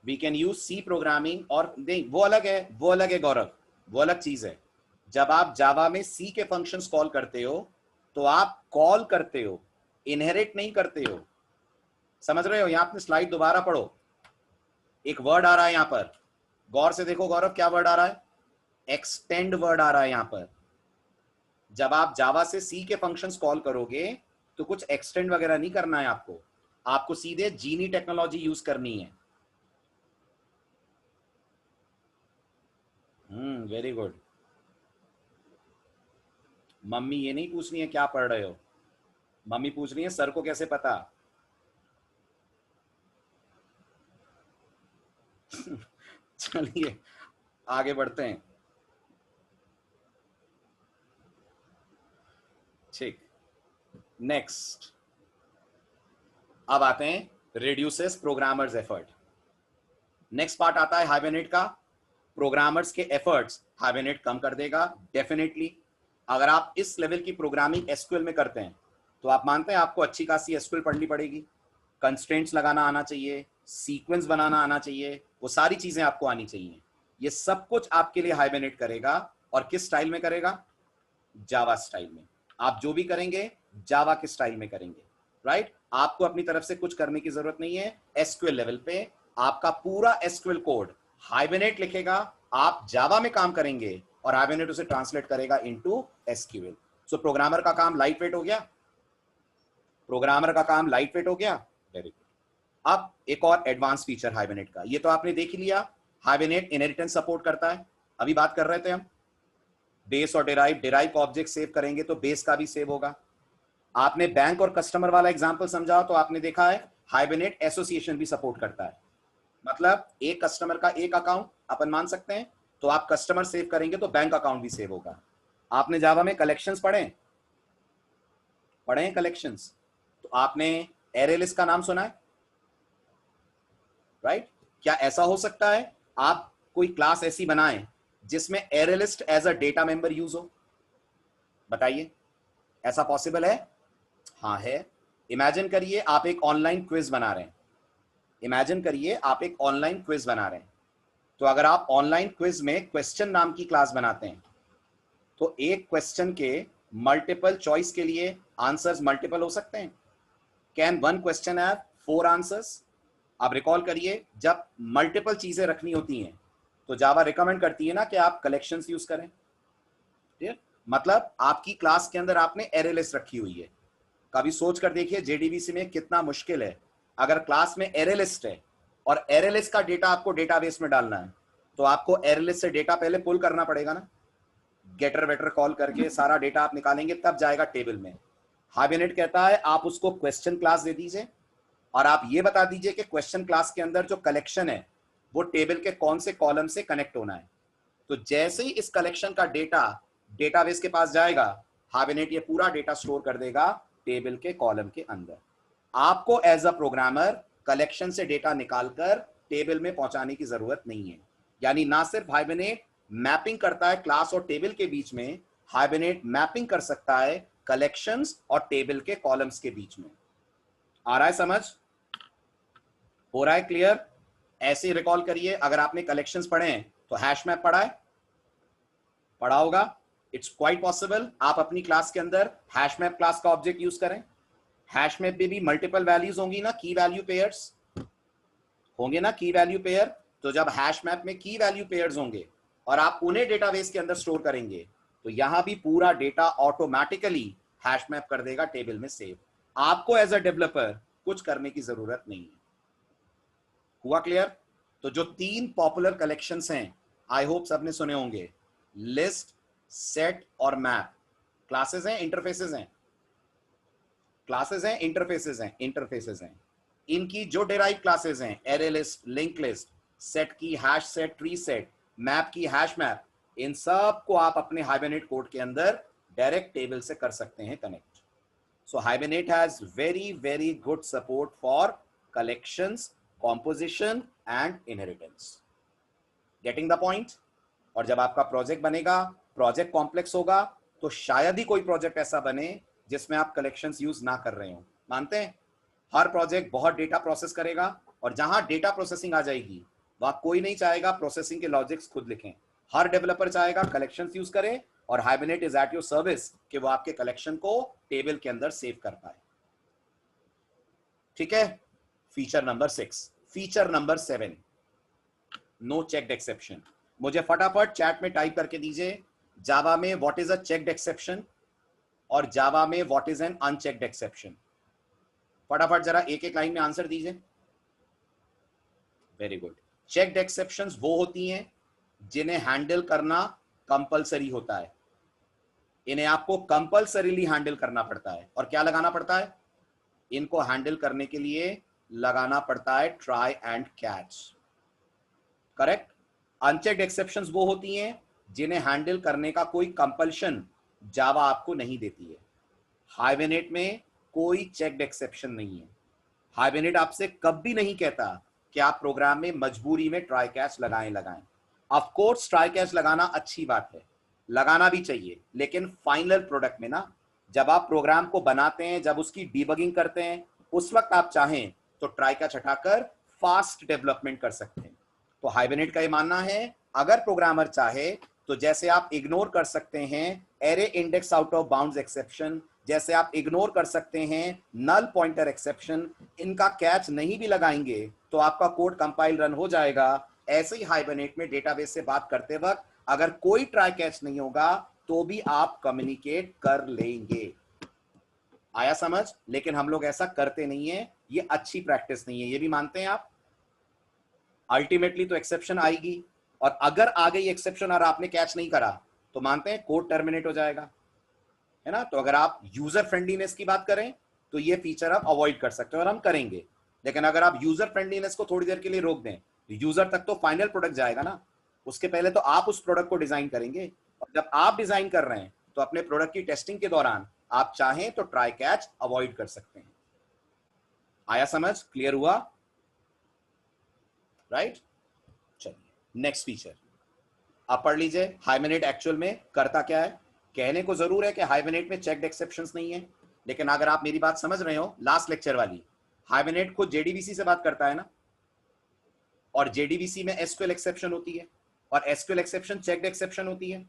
we can use C programming, और नहीं वो अलग है, वो अलग है गौरव, वो अलग चीज है। जब आप जावा में सी के फंक्शंस कॉल करते हो तो आप कॉल करते हो, इनहेरिट नहीं करते हो। समझ रहे हो? यहां अपनी स्लाइड दोबारा पढ़ो, एक वर्ड आ रहा है यहां पर, गौर से देखो गौरव, क्या वर्ड आ रहा है? एक्सटेंड वर्ड आ रहा है यहां पर। जब आप जावा से सी के फंक्शंस कॉल करोगे तो कुछ एक्सटेंड वगैरह नहीं करना है आपको, आपको सीधे जीनी टेक्नोलॉजी यूज करनी है। Very good. मम्मी ये नहीं पूछ रही है क्या पढ़ रहे हो, मम्मी पूछ रही है सर को कैसे पता। चलिए आगे बढ़ते हैं। ठीक, नेक्स्ट अब आते हैं reduces programmers effort. Next part आता है हाइबरनेट का। प्रोग्रामर्स के एफर्ट्स हाइबरनेट कम कर देगा डेफिनेटली। अगर आप इस लेवल की प्रोग्रामिंग एसक्यूएल में करते हैं तो आप मानते हैं आपको अच्छी खासी एसक्यूएल पढ़नी पड़ेगी, कंस्ट्रेंट्स लगाना आना चाहिए, सीक्वेंस बनाना आना चाहिए, वो सारी चीजें आपको आनी चाहिए। ये सब कुछ आपके लिए हाइबरनेट करेगा। और किस स्टाइल में करेगा? जावा स्टाइल में। आप जो भी करेंगे जावा के स्टाइल में करेंगे, राइट? आपको अपनी तरफ से कुछ करने की जरूरत नहीं है। एसक्यूएल लेवल पे आपका पूरा एसक्यूएल कोड हाइबरनेट लिखेगा, आप जावा में काम करेंगे और हाइबरनेट उसे ट्रांसलेट करेगा इनटू एसक्यूएल। सो प्रोग्रामर का काम लाइट वेट हो गया, प्रोग्रामर का काम लाइट वेट हो गया। Very good. अब एक और एडवांस फीचर हाइबरनेट का, ये तो आपने देख ही लिया, हाइबरनेट इनहेरिटेंस सपोर्ट करता है। अभी बात कर रहे थे हम बेस और डिराइव का ऑब्जेक्ट सेव करेंगे तो बेस का भी सेव होगा। आपने बैंक और कस्टमर वाला एग्जांपल समझा तो आपने देखा है हाइबरनेट एसोसिएशन भी सपोर्ट करता है। मतलब एक कस्टमर का एक अकाउंट अपन मान सकते हैं, तो आप कस्टमर सेव करेंगे तो बैंक अकाउंट भी सेव होगा। आपने जावा में कलेक्शंस पढ़े हैं कलेक्शंस, तो आपने एरे लिस्ट का नाम सुना है, राइट? क्या ऐसा हो सकता है आप कोई क्लास ऐसी बनाएं जिसमें array list as a data member use हो? बताइए, ऐसा पॉसिबल है? हाँ है। इमेजिन करिए आप एक ऑनलाइन क्विज बना रहे हैं, इमेजिन करिए आप एक ऑनलाइन क्विज बना रहे हैं। तो अगर आप ऑनलाइन क्विज में क्वेश्चन नाम की क्लास बनाते हैं तो एक क्वेश्चन के मल्टीपल चॉइस के लिए आंसर्स मल्टीपल हो सकते हैं। Can one question have 4 answers? आप रिकॉल करिए, जब मल्टीपल चीजें रखनी होती हैं तो जावा रिकमेंड करती है ना कि आप कलेक्शंस यूज करें। ठीक, मतलब आपकी क्लास के अंदर आपने एरे लिस्ट रखी हुई है। कभी सोच कर देखिए जेडीबीसी में कितना मुश्किल है, अगर क्लास में एरे लिस्ट है और एरे लिस्ट का डेटा आपको डेटाबेस में डालना है तो आपको एरे लिस्ट से डेटा पहले पुल करना पड़ेगा ना, गेटर वेटर कॉल करके सारा डेटा आप निकालेंगे तब जाएगा टेबल में। हाइबरनेट कहता है आप उसको क्वेश्चन क्लास दे दीजिए और आप ये बता दीजिए कि क्वेश्चन क्लास के अंदर जो कलेक्शन है वो टेबल के कौन से कॉलम से कनेक्ट होना है। तो जैसे ही इस कलेक्शन का डेटा डेटाबेस के पास जाएगा, हाइबरनेट ये पूरा डेटा स्टोर कर देगा टेबल के कॉलम के अंदर। आपको एज अ प्रोग्रामर कलेक्शन से डेटा निकालकर टेबल में पहुंचाने की जरूरत नहीं है। यानी ना सिर्फ हाइबरनेट मैपिंग करता है क्लास और टेबल के बीच में, हाइबरनेट मैपिंग कर सकता है कलेक्शंस और टेबल के कॉलम्स के बीच में। आ रहा है समझ? हो रहा है क्लियर? ऐसे रिकॉल करिए, अगर आपने कलेक्शंस पढ़े हैं तो हैश मैप पढ़ा है, पढ़ा होगा। इट्स क्वाइट पॉसिबल आप अपनी क्लास के अंदर हैश मैप क्लास का ऑब्जेक्ट यूज करें। हैश मैप में भी मल्टीपल वैल्यूज होंगी ना, की वैल्यू पेयर्स होंगे ना, की वैल्यू पेयर। तो जब हैश मैप में की वैल्यू पेयर्स होंगे और आप उन्हें डेटाबेस के अंदर स्टोर करेंगे तो यहां भी पूरा डेटा ऑटोमेटिकली हैश मैप कर देगा टेबल में सेव। आपको एज अ डेवलपर कुछ करने की जरूरत नहीं है। हुआ क्लियर? तो जो 3 पॉपुलर कलेक्शंस हैं आई होप सबने सुने होंगे, लिस्ट, सेट और मैप। क्लासेस हैं इंटरफेसेस हैं? क्लासेस हैं इंटरफेसेस हैं? इंटरफेसेस हैं। इनकी जो डिराइव क्लासेस हैं, array list, link list, set की hash set, tree set, map की हैश मैप, इन सब को आप अपने हाइबरनेट कोड के अंदर डायरेक्ट टेबल से कर सकते हैं connect. So hibernate has very very good support for collections, composition and inheritance. Getting the point? और जब आपका प्रोजेक्ट बनेगा, प्रोजेक्ट कॉम्प्लेक्स होगा, तो शायद ही कोई प्रोजेक्ट ऐसा बने जिसमें आप कलेक्शंस यूज ना कर रहे हो। मानते हैं हर प्रोजेक्ट बहुत डेटा प्रोसेस करेगा और जहां डेटा प्रोसेसिंग आ जाएगी वहां कोई नहीं चाहेगा प्रोसेसिंग के लॉजिक्स खुद लिखें। हर डेवलपर चाहेगा कलेक्शंस यूज करे और hibernate is at your service कि वो आपके कलेक्शन को टेबल के अंदर सेव कर पाए। ठीक है, feature number 6। Feature number 7, no checked exception. मुझे फटाफट चैट में टाइप करके दीजिए जावा में what is a checked exception और जावा में what is an unchecked exception. फटाफट जरा एक एक लाइन में आंसर दीजिए। Very good. चेक्ड एक्सेप्शंस वो होती हैं जिन्हें हैंडल करना कंपलसरी होता है, इन्हें आपको कंपलसरीली हैंडल करना पड़ता है। और क्या लगाना पड़ता है? इनको हैंडल करने के लिए लगाना पड़ता है try and catch. Correct. Unchecked exceptions वो होती हैं जिन्हें हैंडल करने का कोई कंपल्शन जावा आपको नहीं देती है। हाइबरनेट में कोई चेक्ड एक्सेप्शन नहीं है। हाइबरनेट आपसे कभी नहीं कहता कि आप प्रोग्राम में मजबूरी में ट्राई कैच लगाएं। ऑफ कोर्स ट्राई कैच लगाना अच्छी बात है, लगाना भी चाहिए, लेकिन फाइनल प्रोडक्ट में ना, जब आप प्रोग्राम को बनाते हैं, जब उसकी डीबगिंग करते हैं, उस वक्त आप चाहें तो ट्राई कैच हटाकर फास्ट डेवलपमेंट कर सकते हैं। तो हाइबरनेट का ये मानना है अगर प्रोग्रामर चाहे तो जैसे आप इग्नोर कर सकते हैं array index out of bounds exception, जैसे आप इग्नोर कर सकते हैं नल पॉइंटर एक्सेप्शन, इनका कैच नहीं भी लगाएंगे तो आपका कोड कंपाइल रन हो जाएगा। ऐसे ही हाइबरनेट में डेटाबेस से बात करते वक्त अगर कोई ट्राई कैच नहीं होगा तो भी आप कम्युनिकेट कर लेंगे। आया समझ? लेकिन हम लोग ऐसा करते नहीं है, ये अच्छी प्रैक्टिस नहीं है, ये भी मानते हैं आप। अल्टीमेटली तो एक्सेप्शन आएगी, और अगर आ गई एक्सेप्शन और आपने कैच नहीं करा तो मानते हैं कोड टर्मिनेट हो जाएगा, है ना। तो अगर आप यूजर फ्रेंडलीनेस की बात करें तो ये फीचर आप अवॉइड कर सकते हो और हम करेंगे। लेकिन अगर आप यूजर फ्रेंडलीनेस को थोड़ी देर के लिए रोक दें तो यूजर तक तो फाइनल प्रोडक्ट जाएगा ना, उसके पहले तो आप उस प्रोडक्ट को डिजाइन करेंगे। और जब आप डिजाइन कर रहे हैं तो अपने प्रोडक्ट की टेस्टिंग के दौरान आप चाहें तो ट्राई कैच अवॉइड कर सकते हैं। आया समझ? क्लियर हुआ? राइट। चलिए नेक्स्ट फीचर आप पढ़ लीजिए। हाइबरनेट एक्चुअल में करता क्या है? कहने को जरूर है कि हाइबरनेट में चेक्ड एक्सेप्शंस नहीं है, लेकिन अगर आप मेरी बात समझ रहे हो लास्ट लेक्चर वाली, हाइबरनेट खुद जेडीबीसी से बात करता है ना, और जेडीबीसी में एसक्यूएल एक्सेप्शन होती है और एसक्यूएल एक्सेप्शन चेक्ड एक्सेप्शन होती है,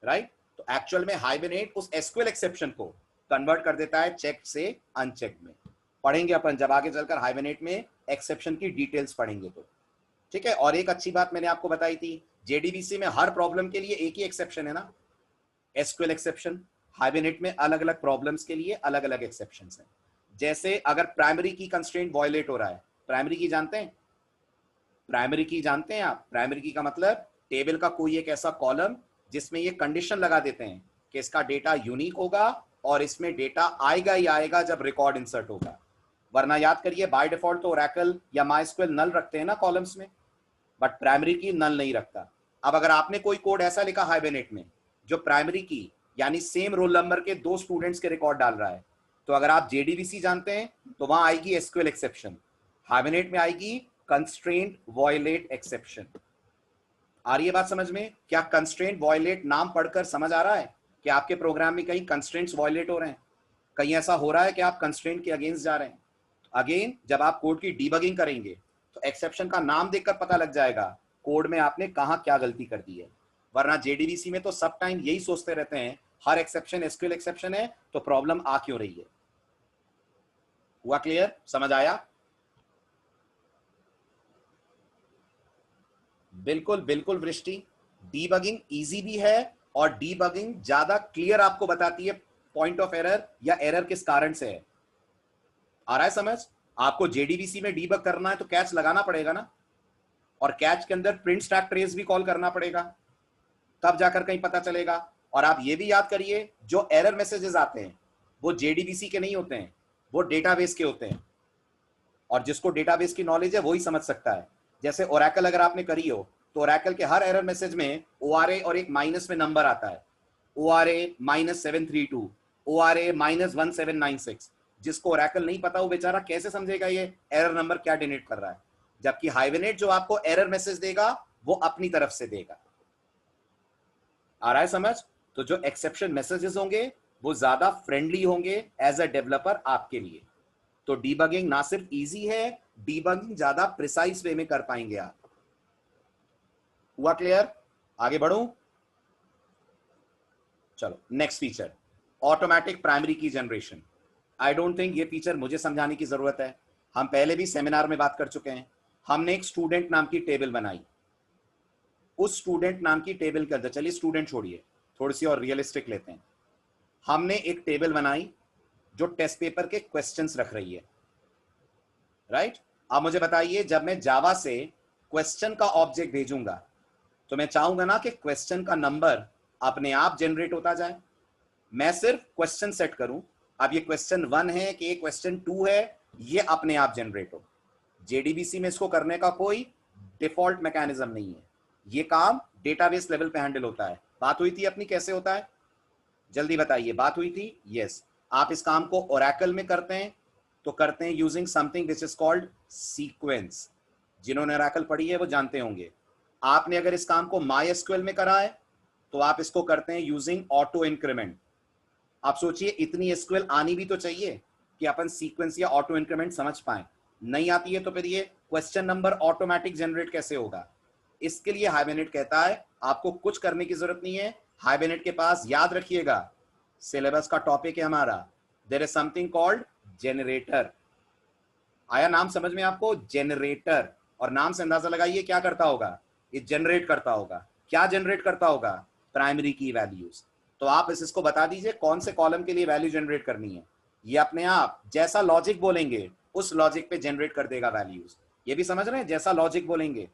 राइट। तो एक्चुअल में हाइबरनेट उस एसक्यूएल एक्सेप्शन को कन्वर्ट कर देता है चेक्ड से अनचेक्ड में। पढ़ेंगे अपन जब आगे चलकर हाइबरनेट में एक्सेप्शन की डिटेल्स पढ़ेंगे तो, ठीक है। और एक अच्छी बात मैंने आपको बताई थी, जेडीबीसी में हर प्रॉब्लम के लिए एक ही एक्सेप्शन है ना, एसक्यूएल एक्सेप्शन। हाइबरनेट में अलग अलग प्रॉब्लम्स के लिए अलग अलग एक्सेप्शंस हैं। जैसे अगर प्राइमरी की कंस्ट्रेंट वायलेट हो रहा है, प्राइमरी की जानते हैं? प्राइमरी की जानते हैं आप? प्राइमरी की का मतलब टेबल का कोई एक ऐसा कॉलम जिसमें ये कंडीशन लगा देते हैं कि इसका डेटा यूनिक होगा और इसमें डेटा आएगा ही आएगा जब रिकॉर्ड इंसर्ट होगा। वरना याद करिए बाय डिफॉल्ट तो ओरेकल या माइस्क्वेल नल रखते हैं ना कॉलम्स में, बट प्राइमरी की नल नहीं रखता। अब अगर आपने कोई कोड ऐसा लिखा हाइबरनेट में जो प्राइमरी की यानी सेम रोल नंबर के 2 स्टूडेंट्स के रिकॉर्ड डाल रहा है, तो अगर आप जेडीबीसी जानते हैं तो वहां आएगी एसक्यूएल एक्सेप्शन, हाइबरनेट में आएगी कंस्ट्रेंट वॉयलेट एक्सेप्शन। आ रही है बात समझ में? क्या कंस्ट्रेंट वॉयलेट नाम पढ़कर समझ आ रहा है कि आपके प्रोग्राम में कहीं कंस्ट्रेंट्स वॉयलेट हो रहे हैं? कहीं ऐसा हो रहा है कि आप कंस्ट्रेंट के अगेंस्ट जा रहे हैं? अगेन जब आप कोड की डीबगिंग करेंगे तो एक्सेप्शन का नाम देखकर पता लग जाएगा कोड में आपने कहां क्या गलती कर दी है। वरना जेडीबीसी में तो सब टाइम यही सोचते रहते हैं हर एक्सेप्शन एसक्यूएल एक्सेप्शन है तो प्रॉब्लम आ क्यों रही है। हुआ क्लियर? समझ आया? बिल्कुल बिल्कुल वृष्टि, डीबगिंग इजी भी है और डीबगिंग ज्यादा क्लियर आपको बताती है पॉइंट ऑफ एरर या एरर किस कारण से है। आ रहा है समझ? आपको जेडीबीसी में डीबग करना है तो कैच लगाना पड़ेगा ना, और कैच के अंदर प्रिंट स्टैक ट्रेस भी कॉल करना पड़ेगा, तब जाकर कहीं पता चलेगा। और आप ये भी याद करिए जो एरर मैसेजेस आते हैं वो जेडीबीसी के नहीं होते हैं, वो डेटाबेस के होते हैं, और जिसको डेटाबेस की नॉलेज है वही समझ सकता है। जैसे ओरेकल अगर आपने करी हो तो ओरेकल के हर एरर मैसेज में ORA और एक माइनस में नंबर आता है, ORA -732, ORA -1796। जिसको ओरेकल नहीं पता वो बेचारा कैसे समझेगा ये एरर नंबर क्या डिनोट कर रहा है, जबकि हाइबरनेट जो आपको एरर मैसेज देगा वो अपनी तरफ से देगा। आ रहा है समझ? तो जो एक्सेप्शन मैसेजेस होंगे वो ज्यादा फ्रेंडली होंगे एज अ डेवलपर आपके लिए। तो डीबगिंग ना सिर्फ इजी है, डीबगिंग ज्यादा प्रिसाइज वे में कर पाएंगे आप। हुआ क्लियर? आगे बढ़ूं? चलो नेक्स्ट फीचर, ऑटोमेटिक प्राइमरी की जनरेशन। आई डोंट थिंक ये फीचर मुझे समझाने की जरूरत है, हम पहले भी सेमिनार में बात कर चुके हैं। हमने एक स्टूडेंट नाम की टेबल बनाई, उस स्टूडेंट नाम की टेबल के अंदर, चलिए स्टूडेंट छोड़िए, थोड़ी सी और रियलिस्टिक लेते हैं। हमने एक टेबल बनाई जो टेस्ट पेपर के क्वेश्चंस रख रही है, राइट? अब मुझे बताइए, जब मैं जावा से क्वेश्चन का ऑब्जेक्ट भेजूंगा तो मैं चाहूंगा ना कि क्वेश्चन का नंबर अपने आप जनरेट होता जाए। मैं सिर्फ क्वेश्चन सेट करूं, अब ये क्वेश्चन 1 है कि ये क्वेश्चन 2 है, ये अपने आप जनरेट हो। जेडीबीसी में इसको करने का कोई डिफॉल्ट मैकेनिज्म नहीं है, ये काम डेटाबेस लेवल पे हैंडल होता है। बात हुई थी अपनी, कैसे होता है जल्दी बताइए? बात हुई थी, यस। आप इस काम को ओरेकल में करते हैं तो करते हैं using something which is called sequence. जिन्होंने ओरेकल पढ़ी है वो जानते होंगे। आपने अगर इस काम को MySQL में करा है तो आप इसको करते हैं यूजिंग ऑटो इंक्रीमेंट। आप सोचिए, इतनी एसक्यूएल आनी भी तो चाहिए कि अपन सीक्वेंस या ऑटो इंक्रीमेंट समझ पाए। नहीं आती है तो फिर ये क्वेश्चन नंबर ऑटोमेटिक जनरेट कैसे होगा? इसके लिए हाइबरनेट कहता है आपको कुछ करने की जरूरत नहीं है। हाइबरनेट के पास, याद रखिएगा, सिलेबस का टॉपिक है हमारा, there is something called generator. आया नाम समझ में आपको? जेनरेटर। और नाम से अंदाजा लगाइए क्या करता होगा? ये जनरेट करता होगा। क्या जनरेट करता होगा? प्राइमरी की वैल्यूज। तो आप इसको बता दीजिए कौन से कॉलम के लिए वैल्यू जनरेट करनी है। ये अपने आप जैसा लॉजिक बोलेंगे उस लॉजिक पे जनरेट कर देगा वैल्यूज। ये भी समझ रहे हैं? जैसा लॉजिक बोलेंगे,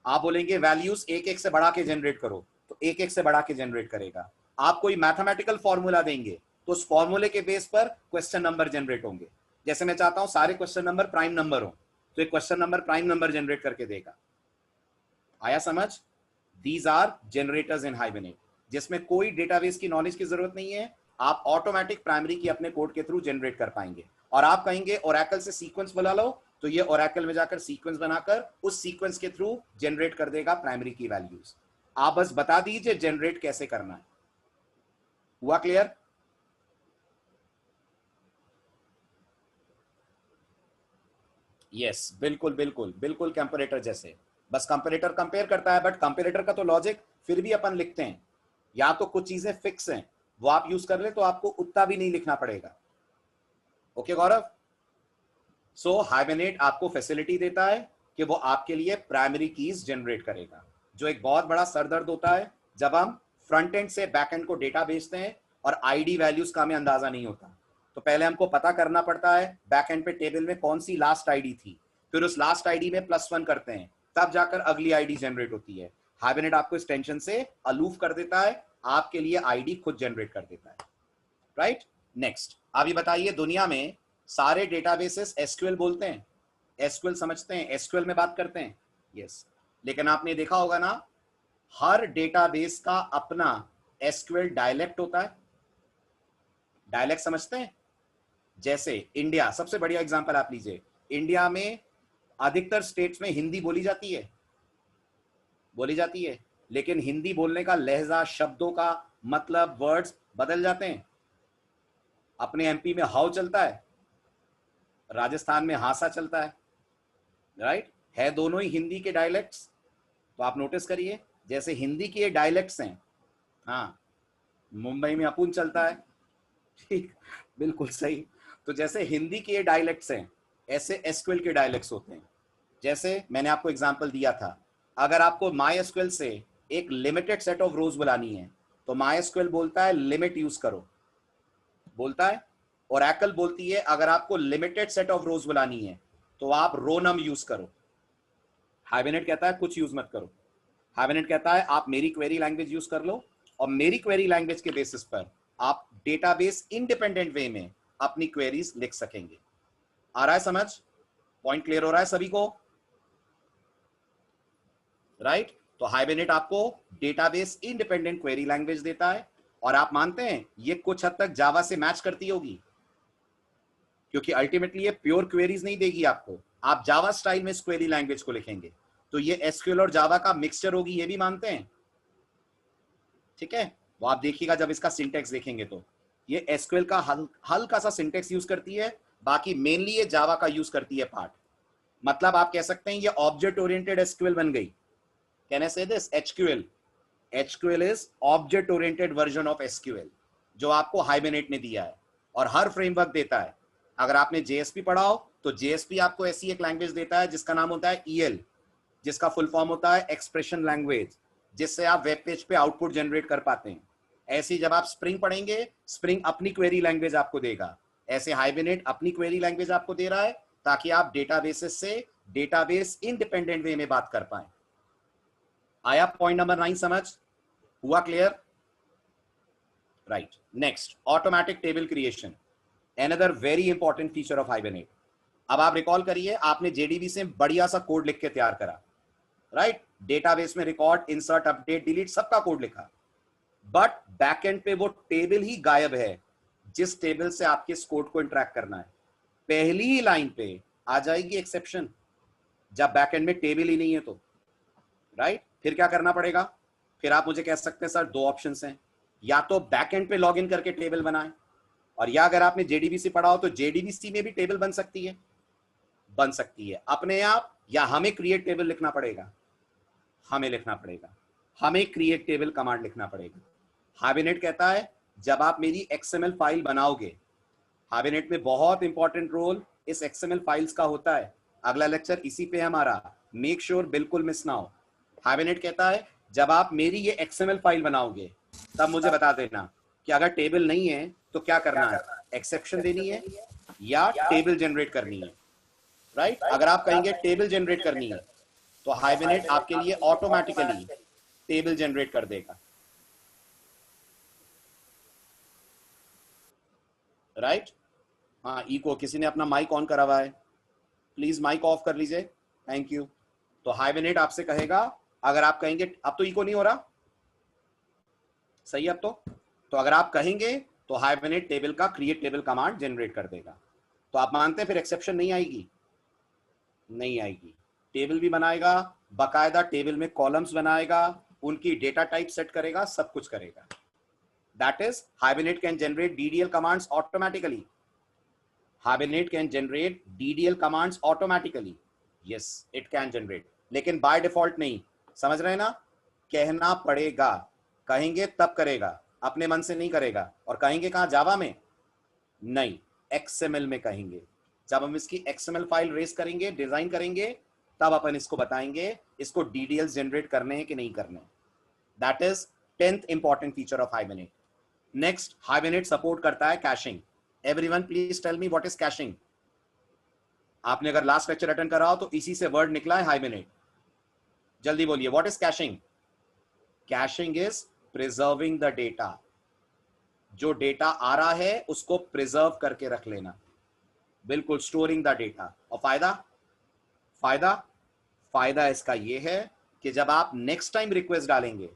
आप बोलेंगे वैल्यूज एक एक से बढ़ा के जनरेट करो तो एक एक से बढ़ा के जनरेट करेगा। आप कोई मैथमेटिकल फॉर्मूला देंगे तो उस फॉर्मूले के बेस पर क्वेश्चन नंबर जनरेट होंगे। जैसे मैं चाहता हूं सारे क्वेश्चन नंबर प्राइम नंबर हो तो एक question number prime number generate करके देगा। आया समझ? These are generators in Hibernate, जिसमें कोई डेटाबेस की नॉलेज की जरूरत नहीं है। आप ऑटोमेटिक प्राइमरी की अपने कोड के थ्रू जनरेट कर पाएंगे। और आप कहेंगे ओरेकल से सीक्वेंस बुला लो तो ये ओरेकल में जाकर सीक्वेंस बनाकर उस सीक्वेंस के थ्रू जनरेट कर देगा प्राइमरी की वैल्यूज। आप बस बता दीजिए जनरेट कैसे करना है। हुआ क्लियर? यस, बिल्कुल बिल्कुल बिल्कुल कंपैरेटर जैसे। बस कंपैरेटर कंपेयर करता है, बट कंपैरेटर का तो लॉजिक फिर भी अपन लिखते हैं। या तो कुछ चीजें फिक्स हैं वो आप यूज कर ले तो आपको उतना भी नहीं लिखना पड़ेगा। ओके गौरव? सो हाइबरनेट आपको फैसिलिटी देता है कि वो आपके लिए प्राइमरी कीज जनरेट करेगा, जो एक बहुत बड़ा सरदर्द होता है जब हम फ्रंट एंड से बैक एंड को डेटा भेजते हैं और आईडी वैल्यूज का हमें अंदाजा नहीं होता। तो पहले हमको पता करना पड़ता है बैक एंड पे टेबल में कौन सी लास्ट आईडी थी, फिर उस लास्ट आईडी में +1 करते हैं, तब जाकर अगली आईडी जनरेट होती है। हाइबरनेट आपको इस टेंशन से अलूफ कर देता है, आपके लिए आईडी खुद जनरेट कर देता है, राइट? नेक्स्ट, अभी बताइए, दुनिया में सारे डेटाबेसेस एसक्यूएल बोलते हैं, एसक्यूएल समझते हैं, एसक्यूएल में बात करते हैं, यस। लेकिन आपने देखा होगा ना, हर डेटाबेस का अपना एसक्यूएल डायलेक्ट होता है। डायलेक्ट समझते हैं? जैसे इंडिया, सबसे बढ़िया एग्जांपल आप लीजिए, इंडिया में अधिकतर स्टेट्स में हिंदी बोली जाती है, बोली जाती है, लेकिन हिंदी बोलने का लहजा, शब्दों का मतलब, वर्ड्स बदल जाते हैं। अपने एमपी में हाउ चलता है, राजस्थान में हासा चलता है, राइट? है दोनों ही हिंदी के डायलेक्ट्स। तो आप नोटिस करिए, जैसे हिंदी के डायलेक्ट्स हैं, हाँ, मुंबई में अपुन चलता है, ठीक, बिल्कुल सही। तो जैसे हिंदी के डायलेक्ट्स हैं, ऐसे एसक्यूएल के डायलेक्ट्स होते हैं। जैसे मैंने आपको एग्जांपल दिया था, अगर आपको MySQL से एक लिमिटेड सेट ऑफ रोज बुलानी है तो MySQL बोलता है लिमिट यूज करो, बोलता है। ओरेकल बोलती है अगर आपको लिमिटेड सेट ऑफ रोज बुलानी है तो आप रो नम यूज करो। हाइबरनेट कहता है कुछ यूज मत करो। हाइबरनेट कहता है आप मेरी क्वेरी लैंग्वेज यूज कर लो और मेरी क्वेरी लैंग्वेज के बेसिस पर आप डेटाबेस इंडिपेंडेंट वे में अपनी क्वेरीज लिख सकेंगे। आ रहा है समझ? पॉइंट क्लियर हो रहा है सभी को? राइट? तो हाइबरनेट आपको डेटाबेस इंडिपेंडेंट क्वेरी लैंग्वेज देता है, और आप मानते हैं ये कुछ हद तक जावा से मैच करती होगी, क्योंकि अल्टीमेटली ये प्योर क्वेरीज नहीं देगी आपको, आप जावा स्टाइल में इस क्वेरी लैंग्वेज को लिखेंगे, तो ये एसक्यूएल और जावा का मिक्सचर होगी, ये भी मानते हैं, ठीक है? वो आप देखिएगा जब इसका सिंटेक्स देखेंगे तो ये एसक्यूएल का हल्का सा सिंटेक्स यूज करती है, बाकी मेनली ये जावा का यूज करती है पार्ट। मतलब आप कह सकते हैं ये ऑब्जेक्ट ओरिएंटेड एसक्यूएल बन गई। Can I say this? HQL, HQL is object oriented version of SQL, जो आपको हाइबरनेट ने दिया है और हर फ्रेमवर्क देता है। अगर आपने JSP पढ़ा हो तो JSP आपको ऐसी एक लैंग्वेज देता है जिसका नाम होता है EL, जिसका फुल फॉर्म होता है एक्सप्रेशन लैंग्वेज, जिससे आप वेब पेज पे आउटपुट जनरेट कर पाते हैं। ऐसे ही जब आप स्प्रिंग पढ़ेंगे, स्प्रिंग अपनी क्वेरी लैंग्वेज आपको देगा। ऐसे हाइबरनेट अपनी क्वेरी लैंग्वेज आपको दे रहा है ताकि आप डेटाबेसेस से डेटाबेस इंडिपेंडेंट वे में बात कर पाए। आया पॉइंट नंबर 9 समझ? हुआ clear? Right. Next, automatic table creation, another very important feature of hibernate. अब आप रिकॉल करिए, आपने जेडीबी से बढ़िया सा कोड लिख के तैयार करा, राइट? डेटाबेस में रिकॉर्ड, इंसर्ट, अपडेट, डिलीट सबका कोड लिखा, बट बैकएंड पे वो टेबल ही गायब है जिस टेबल से आपके इस कोड को इंटरैक्ट करना है। पहली ही लाइन पे आ जाएगी एक्सेप्शन जब बैकएंड में टेबल ही नहीं है तो, राइट? फिर क्या करना पड़ेगा? फिर आप मुझे कह सकते हैं सर दो ऑप्शंस हैं, या तो बैकएंड पे लॉगिन करके टेबल बनाएं, और या अगर आपने जेडीबीसी पढ़ा हो तो जेडीबीसी में भी टेबल बन सकती है अपने आप, या हमें क्रिएट टेबल लिखना पड़ेगा? हमें लिखना पड़ेगा, हमें क्रिएट टेबल कमांड लिखना पड़ेगा। हाइबरनेट कहता है जब आप मेरी XML फाइल बनाओगे, हाइबरनेट में बहुत इंपॉर्टेंट रोल इस XML फाइल्स का होता है। अगला लेक्चर इसी पे हमारा, मेक श्योर बिल्कुल मिस ना हो। हाइबरनेट कहता है जब आप मेरी ये XML फाइल बनाओगे तब मुझे बता देना कि अगर टेबल नहीं है तो क्या करना है, एक्सेप्शन देनी है या टेबल जनरेट करनी है, राइट? अगर आप कहेंगे टेबल जनरेट करनी है तो हाइबरनेट आपके लिए ऑटोमेटिकली टेबल जनरेट कर देगा, राइट? हाँ, इको, किसी ने अपना माइक ऑन करा हुआ है, प्लीज माइक ऑफ कर लीजिए, थैंक यू। तो हाइबरनेट आपसे कहेगा, अगर आप कहेंगे, अब तो इको नहीं हो रहा, सही है? अब तो अगर आप कहेंगे तो हाइबरनेट टेबल का क्रिएट टेबल कमांड जनरेट कर देगा। तो आप मानते हैं फिर एक्सेप्शन नहीं आएगी? नहीं आएगी। टेबल भी बनाएगा, बाकायदा टेबल में कॉलम्स बनाएगा, उनकी डेटा टाइप सेट करेगा, सब कुछ करेगा। That is hibernate can generate DDL commands automatically. Hibernate can generate DDL commands automatically, yes it can generate, लेकिन बाय डिफॉल्ट नहीं। समझ रहे हैं ना? कहना पड़ेगा, कहेंगे तब करेगा, अपने मन से नहीं करेगा। और कहेंगे कहां, जावा में? नहीं, XML में कहेंगे। जब हम इसकी XML फाइल रेस करेंगे, डिजाइन करेंगे, तब अपन इसको बताएंगे इसको DDL जनरेट करने हैं कि नहीं करने। That is 10th important feature of Hibernate. Next, Hibernate support करता है caching. Everyone please tell me what is caching. आपने अगर लास्ट लेक्चर अटेंड करा हो तो इसी से वर्ड निकला है हाइबरनेट। जल्दी बोलिए, what is caching? Caching is preserving the data. जो डेटा आ रहा है उसको प्रिजर्व करके रख लेना, बिल्कुल, स्टोरिंग द डेटा। और फायदा इसका ये है कि जब आप नेक्स्ट टाइम रिक्वेस्ट डालेंगे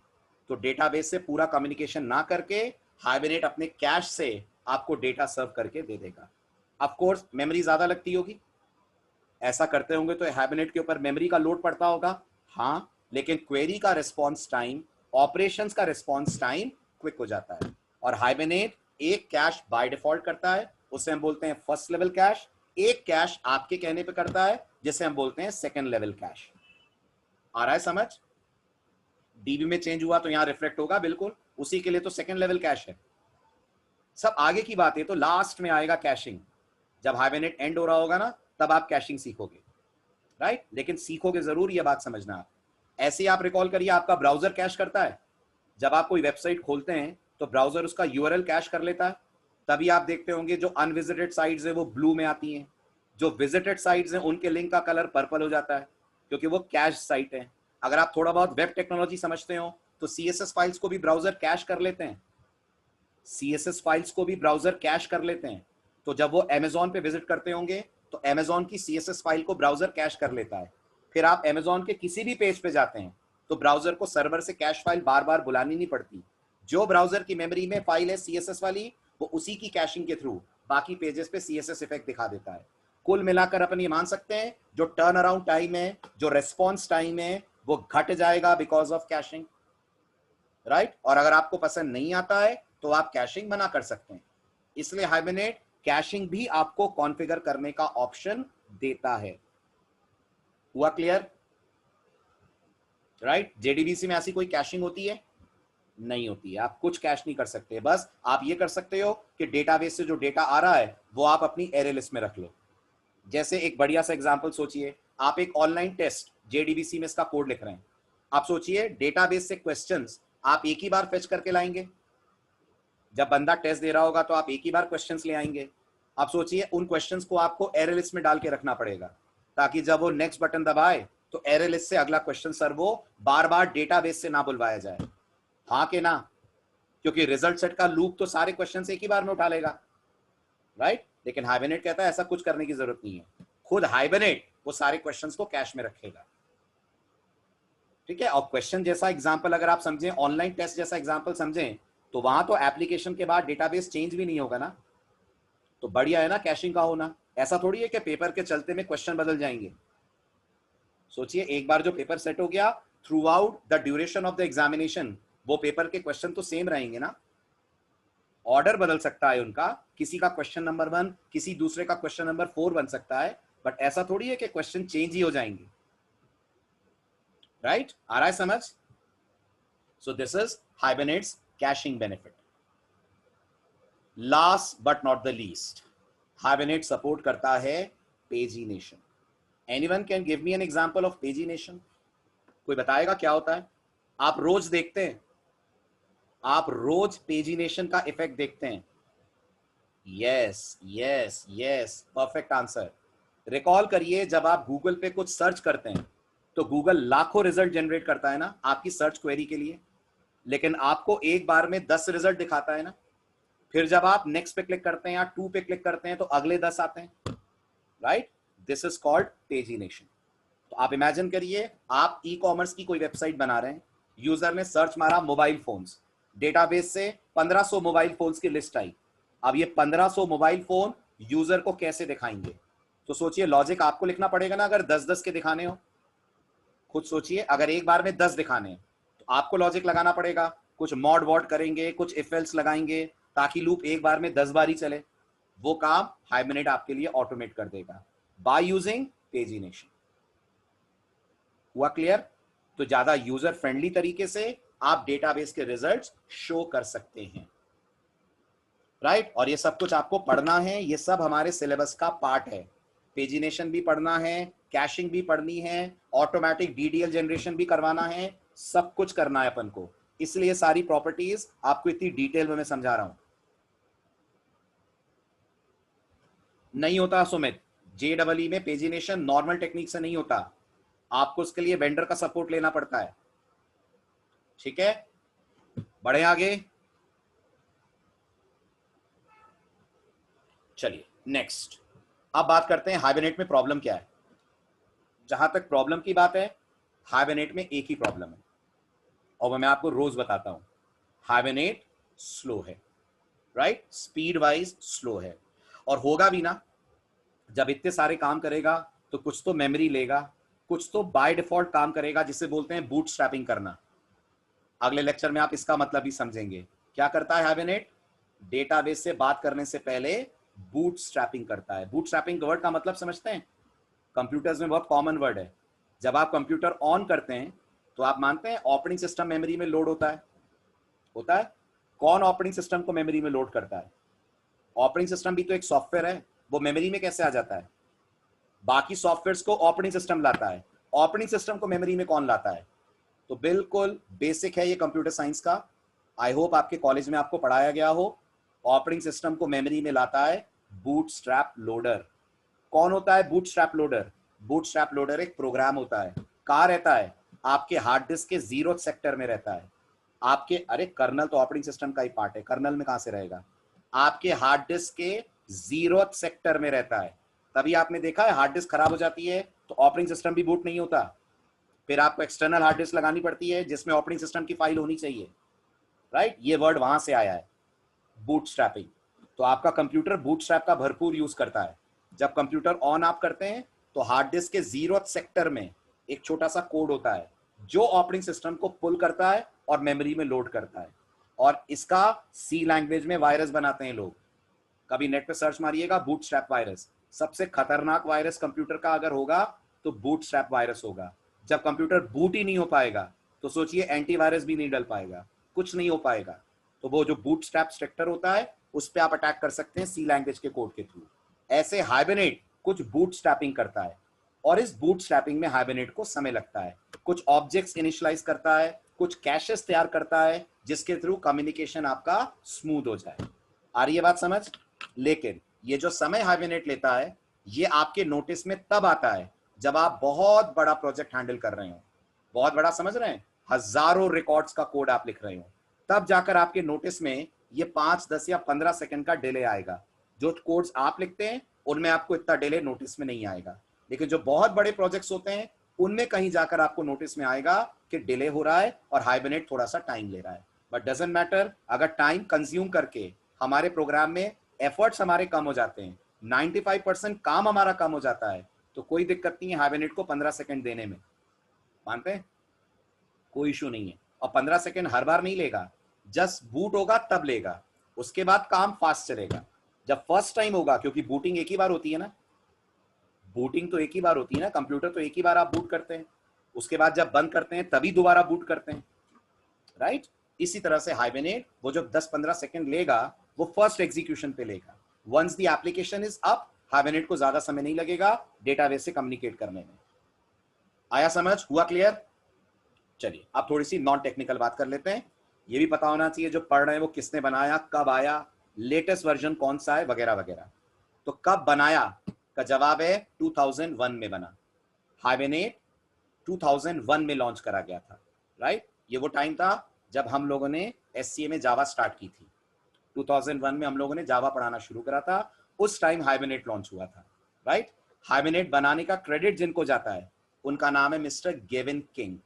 तो डेटाबेस से पूरा कम्युनिकेशन ना करके हाइबरनेट अपने कैश से आपको डेटा सर्व करके दे देगा। ऑफ कोर्स मेमोरी ज्यादा लगती होगी, ऐसा करते होंगे तो हाइबरनेट के ऊपर मेमोरी का लोड पड़ता होगा, हाँ, लेकिन क्वेरी का रिस्पॉन्स टाइम, ऑपरेशंस का रिस्पॉन्स टाइम क्विक हो जाता है। और हाइबरनेट एक कैश बाय डिफॉल्ट करता है, उसे हम बोलते हैं फर्स्ट लेवल कैश। एक कैश आपके कहने पे करता है जिसे हम बोलते हैं सेकंड लेवल कैश। आ रहा है समझ? डीबी में चेंज हुआ तो यहां रिफ्लेक्ट होगा, बिल्कुल उसी के लिए तो सेकंड लेवल कैश है। सब आगे की बात है, तो लास्ट में आएगा कैशिंग। जब हाइबरनेट एंड हो रहा होगा ना, तब आप कैशिंग सीखोगे, राइट? लेकिन सीखोगे जरूर, ये बात समझना आप। ऐसे ही आप रिकॉल करिए, आपका ब्राउजर कैश करता है। जब आप कोई वेबसाइट खोलते हैं तो ब्राउजर उसका URL कैश कर लेता है, तभी आप देखते होंगे जो अनविजिटेड साइट्स है वो ब्लू में आती हैं, जो विजिटेड साइट्स हैं उनके लिंक का कलर पर्पल हो जाता है, क्योंकि वो कैश साइट है। अगर आप थोड़ा बहुत वेब टेक्नोलॉजी समझते हो तो CSS फाइल्स को भी ब्राउजर कैश कर लेते हैं, CSS फाइल्स को भी ब्राउजर कैश कर लेते हैं। तो जब वो Amazon पे विजिट करते होंगे तो Amazon की CSS फाइल को ब्राउजर कैश कर लेता है। फिर आप Amazon के किसी भी पेज पे जाते हैं तो ब्राउजर को सर्वर से कैश फाइल बार बार बुलानी नहीं पड़ती। जो ब्राउजर की मेमोरी में फाइल है CSS वाली, वो उसी की कैशिंग के थ्रू बाकी पेजेस पे CSS इफेक्ट दिखा देता है। कुल मिलाकर अपन ये मान सकते हैं जो टर्न अराउंड टाइम है, जो रेस्पॉन्स टाइम है, वो घट जाएगा बिकॉज ऑफ कैशिंग, राइट? और अगर आपको पसंद नहीं आता है तो आप कैशिंग मना कर सकते हैं। इसलिए हाइबरनेट कैशिंग भी आपको कॉन्फ़िगर करने का ऑप्शन देता है। हुआ क्लियर? राइट? जेडीबीसी में ऐसी कोई कैशिंग होती है? नहीं होती है। आप कुछ कैश नहीं कर सकते, बस आप ये कर सकते हो कि डेटाबेस से जो डेटा आ रहा है वो आप अपनी एरे लिस्ट में रख लो। जैसे एक बढ़िया सा एग्जांपल सोचिए, आप एक ऑनलाइन टेस्ट जेडीबीसी में इसका कोड लिख रहे हैं। आप सोचिए डेटाबेस से क्वेश्चंस आप एक ही बार फेच करके लाएंगे। जब बंदा टेस्ट दे रहा होगा तो आप एक ही बार क्वेश्चंस ले आएंगे। आप सोचिए उन क्वेश्चंस को आपको एरे लिस्ट में डाल के रखना पड़ेगा, ताकि जब वो नेक्स्ट बटन दबाए तो एरे लिस्ट से अगला क्वेश्चन सर वो बार बार डेटाबेस से ना बुलवाया जाए। हाँ कि ना? क्योंकि रिजल्ट सेट का लूप तो सारे क्वेश्चन एक ही बार में उठा लेगा, राइट? लेकिन हाइबरनेट कहता है ऐसा कुछ करने की जरूरत नहीं है। खुद हाइबरनेट वो सारे क्वेश्चंस को कैश में रखेगा, ठीक है? और क्वेश्चन जैसा एग्जांपल अगर आप समझें, ऑनलाइन टेस्ट जैसा एग्जांपल समझें, तो वहां तो एप्लीकेशन के बाद डेटाबेस चेंज भी नहीं होगा ना। तो बढ़िया है ना कैशिंग का होना। ऐसा थोड़ी है कि पेपर के चलते में क्वेश्चन बदल जाएंगे। सोचिए एक बार जो पेपर सेट हो गया, through out the duration of the examination वो पेपर के क्वेश्चन तो सेम रहेंगे ना। ऑर्डर बदल सकता है उनका, किसी का क्वेश्चन नंबर 1 किसी दूसरे का क्वेश्चन नंबर 4 बन सकता है, बट ऐसा थोड़ी है कि क्वेश्चन चेंज ही हो जाएंगे, राइट? आ रहा है समझ? So this is Hibernate's caching benefit. Last but not the least, Hibernate support करता है pagination. Anyone can give me an example of pagination? कोई बताएगा क्या होता है? आप रोज देखते हैं, आप रोज पेजिनेशन का इफेक्ट देखते हैं। Yes yes yes, perfect answer. Recall करिए, जब आप गूगल पे कुछ सर्च करते हैं तो गूगल लाखों रिजल्ट जनरेट करता है ना आपकी सर्च क्वेरी के लिए, लेकिन आपको एक बार में 10 रिजल्ट दिखाता है ना। फिर जब आप नेक्स्ट पे क्लिक करते हैं या 2 पे क्लिक करते हैं तो अगले 10 आते हैं, right? This is called pagination. तो आप इमेजिन करिए, आप ई कॉमर्स की कोई वेबसाइट बना रहे हैं, यूजर ने सर्च मारा मोबाइल फोन्स, डेटाबेस से 1500 मोबाइल फोन्स की लिस्ट आई। अब ये 1500 मोबाइल फोन यूजर को कैसे दिखाएंगे? तो सोचिए, लॉजिक आपको लिखना पड़ेगा ना। अगर 10-10 के दिखाने हो, खुद सोचिए, अगर एक बार में 10 दिखाने हैं तो आपको लॉजिक लगाना पड़ेगा। कुछ मॉड वॉड करेंगे, कुछ इफ एल्स लगाएंगे, ताकि लूप एक बार में 10 बार ही चले। वो काम हाइबरनेट आपके लिए ऑटोमेट कर देगा बाय यूजिंग पेजिनेशन। हुआ क्लियर? तो ज्यादा यूजर फ्रेंडली तरीके से आप डेटाबेस के रिजल्ट्स शो कर सकते हैं, राइट? और ये सब कुछ आपको पढ़ना है, ये सब हमारे सिलेबस का पार्ट है। पेजिनेशन भी पढ़ना है, कैशिंग भी पढ़नी है, ऑटोमेटिक डीडीएल जनरेशन भी करवाना है, सब कुछ करना है अपन को। इसलिए सारी प्रॉपर्टीज आपको इतनी डिटेल में मैं समझा रहा हूं। नहीं होता सुमित, जेडबलई में पेजिनेशन नॉर्मल टेक्निक से नहीं होता, आपको उसके लिए वेंडर का सपोर्ट लेना पड़ता है, ठीक है? बढ़े आगे, चलिए नेक्स्ट। अब बात करते हैं हाइबरनेट में प्रॉब्लम क्या है। जहां तक प्रॉब्लम की बात है, हाइबरनेट में एक ही प्रॉब्लम है, और मैं आपको रोज बताता हूं। हाइबरनेट स्लो है, राइट? स्पीड वाइज स्लो है, और होगा भी ना। जब इतने सारे काम करेगा तो कुछ तो मेमोरी लेगा, कुछ तो बाय डिफॉल्ट काम करेगा, जिसे बोलते हैं बूटस्ट्रैपिंग करना। अगले लेक्चर में आप इसका मतलब भी समझेंगे। क्या करता है हाइबरनेट? डेटाबेस से बात करने से पहले बूटस्ट्रैपिंग करता है। बूटस्ट्रैपिंग वर्ड का मतलब समझते हैं? कंप्यूटर्स में बहुत कॉमन वर्ड है। जब आप कंप्यूटर ऑन करते हैं तो आप मानते हैं ऑपरेटिंग सिस्टम मेमोरी में लोड होता है? होता है। कौन ऑपरेटिंग सिस्टम को मेमोरी में लोड करता है? ऑपरेटिंग सिस्टम भी तो एक सॉफ्टवेयर है, वो मेमोरी में कैसे आ जाता है? बाकी सॉफ्टवेयर्स को ऑपरेटिंग सिस्टम लाता है, ऑपरेटिंग सिस्टम को मेमोरी में कौन लाता है? तो बिल्कुल बेसिक है ये कंप्यूटर साइंस का। आई होप आपके कॉलेज में आपको पढ़ाया गया हो। ऑपरेटिंग सिस्टम को मेमोरी में लाता है बूटस्ट्रैप लोडर। कौन होता है बूटस्ट्रैप लोडर? बूटस्ट्रैप लोडर एक प्रोग्राम होता है। कहाँ रहता है? आपके हार्ड डिस्क के 0th सेक्टर में रहता है। आपके, अरे कर्नल तो ऑपरेटिंग सिस्टम का ही पार्ट है, कर्नल में कहां से रहेगा? आपके हार्ड डिस्क के 0th सेक्टर में रहता है। तभी आपने देखा है हार्ड डिस्क खराब हो जाती है तो ऑपरेटिंग सिस्टम भी बूट नहीं होता। फिर आपको एक्सटर्नल हार्ड डिस्क लगानी पड़ती है जिसमें ऑपरेटिंग सिस्टम की फाइल होनी चाहिए, राइट? ये वर्ड वहां से आया है, बूटस्ट्रैपिंग। तो आपका कंप्यूटर बूटस्ट्रैप का भरपूर यूज करता है। जब कंप्यूटर ऑन आप करते हैं तो हार्ड डिस्क के 0th सेक्टर में एक छोटा सा कोड होता है जो ऑपरेटिंग सिस्टम को पुल करता है और मेमोरी में लोड करता है। और इसका सी लैंग्वेज में वायरस बनाते हैं लोग। कभी नेट पे सर्च मारिएगा बूटस्ट्रैप वायरस। सबसे खतरनाक वायरस कंप्यूटर का अगर होगा तो बूटस्ट्रैप वायरस होगा। जब कंप्यूटर बूट ही नहीं हो पाएगा तो सोचिए एंटीवायरस भी नहीं डल पाएगा। कुछ नहीं हो पाएगा। तो वो जो बूटस्ट्रैप स्ट्रक्चर होता है उस पर आप अटैक कर सकते हैं सी लैंग्वेज के कोड के थ्रू। ऐसे हाइबरनेट कुछ बूटस्ट्रैपिंग करता है, और इस बूटस्ट्रैपिंग में हाइबरनेट को समय लगता है। कुछ ऑब्जेक्ट्स इनिशियलाइज करता है, कुछ कैशेस तैयार करता है, जिसके थ्रू कम्युनिकेशन आपका स्मूथ हो जाए। आ रही है बात समझ? लेकिन ये जो समय हाइबरनेट लेता है ये आपके नोटिस में तब आता है जब आप बहुत बड़ा प्रोजेक्ट हैंडल कर रहे हो। बहुत बड़ा समझ रहे हैं? हजारों रिकॉर्ड्स का कोड आप लिख रहे हो, तब जाकर आपके नोटिस में ये 5, 10 या 15 सेकंड का डिले आएगा। जो कोड्स आप लिखते हैं उनमें आपको इतना डिले नोटिस में नहीं आएगा, लेकिन जो बहुत बड़े प्रोजेक्ट्स होते हैं उनमें कहीं जाकर आपको नोटिस में आएगा कि डिले हो रहा है और हाइबरनेट थोड़ा सा टाइम ले रहा है। बट डजंट मैटर, अगर टाइम कंज्यूम करके हमारे प्रोग्राम में एफर्ट्स हमारे कम हो जाते हैं, 95% काम हमारा कम हो जाता है, तो कोई दिक्कत नहीं है हाइबरनेट को 15 सेकंड देने में। मानते हैं? कोई इशू नहीं है। और 15 सेकंड हर बार नहीं लेगा, जस्ट बूट होगा तब लेगा, उसके बाद काम फास्ट चलेगा। जब फर्स्ट टाइम होगा, क्योंकि बूटिंग एक ही बार होती है ना, बूटिंग तो एक ही बार होती है ना, कंप्यूटर तो एक ही बार आप बूट करते हैं, उसके बाद जब बंद करते हैं तभी दोबारा बूट करते हैं, राइट? इसी तरह से हाइबरनेट वो जब 10-15 सेकंड लेगा वो फर्स्ट एग्जीक्यूशन पे लेगा। Once the application is up, Hibernate को ज्यादा समय नहीं लगेगा डेटाबेस से कम्युनिकेट करने में। आया समझ? हुआ क्लियर? चलिए अब थोड़ी सी नॉन टेक्निकल बात कर लेते हैं। ये भी पता होना चाहिए जो पढ़ रहे हैं वो किसने बनाया, कब आया, लेटेस्ट वर्जन कौन सा है, वगैरह वगैरह। तो कब बनाया का जवाब है 2001 में बना। हाइबरनेट 2001 में लॉन्च करा गया था, राइट? ये वो टाइम था जब हम लोगों ने एससीए में जावा स्टार्ट की थी। 2001 में हम लोगों ने जावा पढ़ाना शुरू करा था, उस टाइम हाइबरनेट लॉन्च हुआ था, राइट? हाइबरनेट बनाने का क्रेडिट जिनको जाता है उनका नाम है मिस्टर गेविन किंग,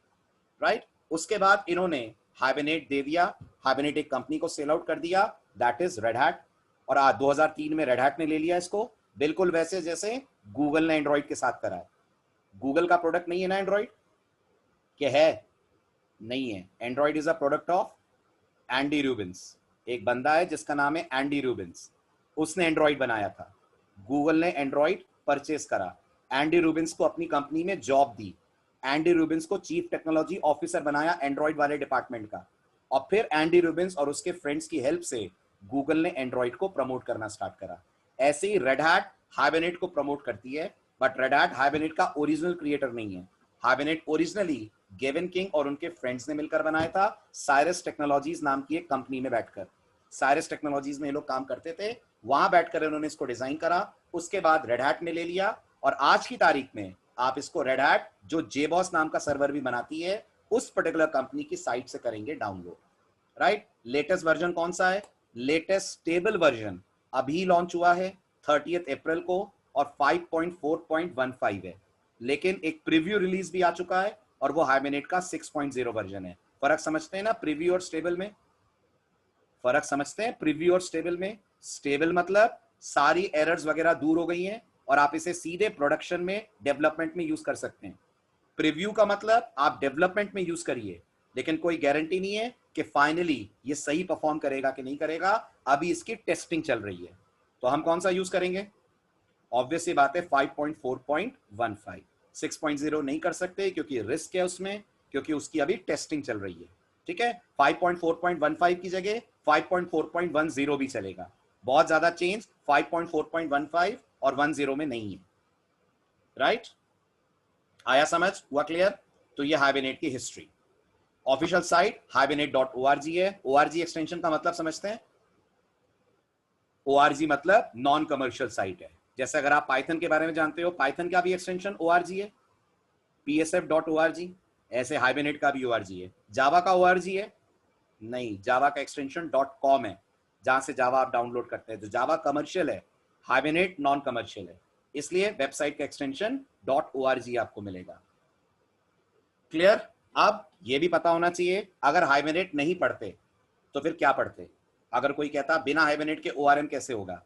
राइट? उसके बाद इन्होंने हाइबरनेट दे दिया, हाइबरनेट एक कंपनी को सेल आउट कर दिया, दैट इज रेड हैट। और आज 2003 में रेड हैट ने ले लिया इसको, बिल्कुल वैसे जैसे गूगल ने एंड्रॉइड के साथ करा है। गूगल का प्रोडक्ट नहीं है ना एंड्रॉइड, क्या है? नहीं है। Android is a product of Andy रूबिन्स। एक बंदा है जिसका नाम है एंडी रूबिन्स, उसने एंड्रॉइड बनाया था। गूगल ने एंड्रॉइड परचेस करा, एंडी रूबिन्स को अपनी कंपनी में जॉब दी, एंडी रूबिन्स को चीफ टेक्नोलॉजी ऑफिसर बनाया एंड्रॉइड वाले डिपार्टमेंट का, और फिर एंडी रूबिन्स और उसके फ्रेंड्स की हेल्प से गूगल ने एंड्रॉइड को प्रमोट करना स्टार्ट करा। ऐसे ही रेड हैट हाइबरनेट को प्रमोट करती है, बट रेड हैट हाइबरनेट का ओरिजिनल क्रिएटर नहीं है। हाइबरनेट ओरिजिनली गेविन किंग और उनके फ्रेंड्स ने मिलकर बनाया था, साइरस टेक्नोलॉजीज नाम की एक कंपनी में बैठकर। साइरस टेक्नोलॉजीज में ये लोग काम करते थे, वहां बैठकर उन्होंने इसको डिजाइन करा, उसके बाद रेड हैट ने ले लिया, और आज की तारीख में आप इसको रेड हैट जो जेबॉस नाम का सर्वर भी बनाती है उस पर्टिकुलर कंपनी की साइट से करेंगे डाउनलोड, राइट? लेटेस्ट वर्जन कौन सा है? लेटेस्ट स्टेबल वर्जन अभी लॉन्च हुआ है 30 अप्रैल को, और 5.4.15 है, लेकिन एक प्रीव्यू रिलीज भी आ चुका है और वो हाइबरनेट का 6.0 वर्जन है। फर्क समझते हैं ना प्रीव्यू और स्टेबल में? फर्क समझते हैं प्रीव्यू और स्टेबल में? स्टेबल मतलब सारी एरर्स वगैरह दूर हो गई हैं और आप इसे सीधे प्रोडक्शन में डेवलपमेंट में यूज कर सकते हैं। प्रीव्यू का मतलब आप डेवलपमेंट में यूज करिए, लेकिन कोई गारंटी नहीं है कि फाइनली ये सही परफॉर्म करेगा कि नहीं करेगा, अभी इसकी टेस्टिंग चल रही है। तो हम कौन सा यूज करेंगे? ऑब्वियस बात है 5.4.15। 6.0 नहीं कर सकते क्योंकि रिस्क है उसमें, क्योंकि उसकी अभी टेस्टिंग चल रही है, ठीक है? 5.4.15 की जगह 5.4.10 भी चलेगा। बहुत ज्यादा चेंज 5.4.15 और 10 में नहीं है, राइट? आया समझ? हुआ क्लियर? तो ये हाइबरनेट की हिस्ट्री। ऑफिशियल साइट hibernate.org है। org एक्सटेंशन का मतलब समझते हैं? org मतलब नॉन कमर्शियल साइट है। जैसे अगर आप पाइथन के बारे में जानते हो, पाइथन का भी एक्सटेंशन org है, psf.org, ऐसे हाइबरनेट का भी org है। जावा का org है? नहीं, जावा का एक्सटेंशन .com है, जहां से जावा आप डाउनलोड करते हैं। तो जावा कमर्शियल है, हाइबरनेट नॉन कमर्शियल है, इसलिए वेबसाइट का एक्सटेंशन .org आपको मिलेगा। क्लियर? अब ये भी पता होना चाहिए अगर हाइबरनेट नहीं पढ़ते तो फिर क्या पढ़ते? अगर कोई कहता बिना हाइबरनेट के ORM कैसे होगा,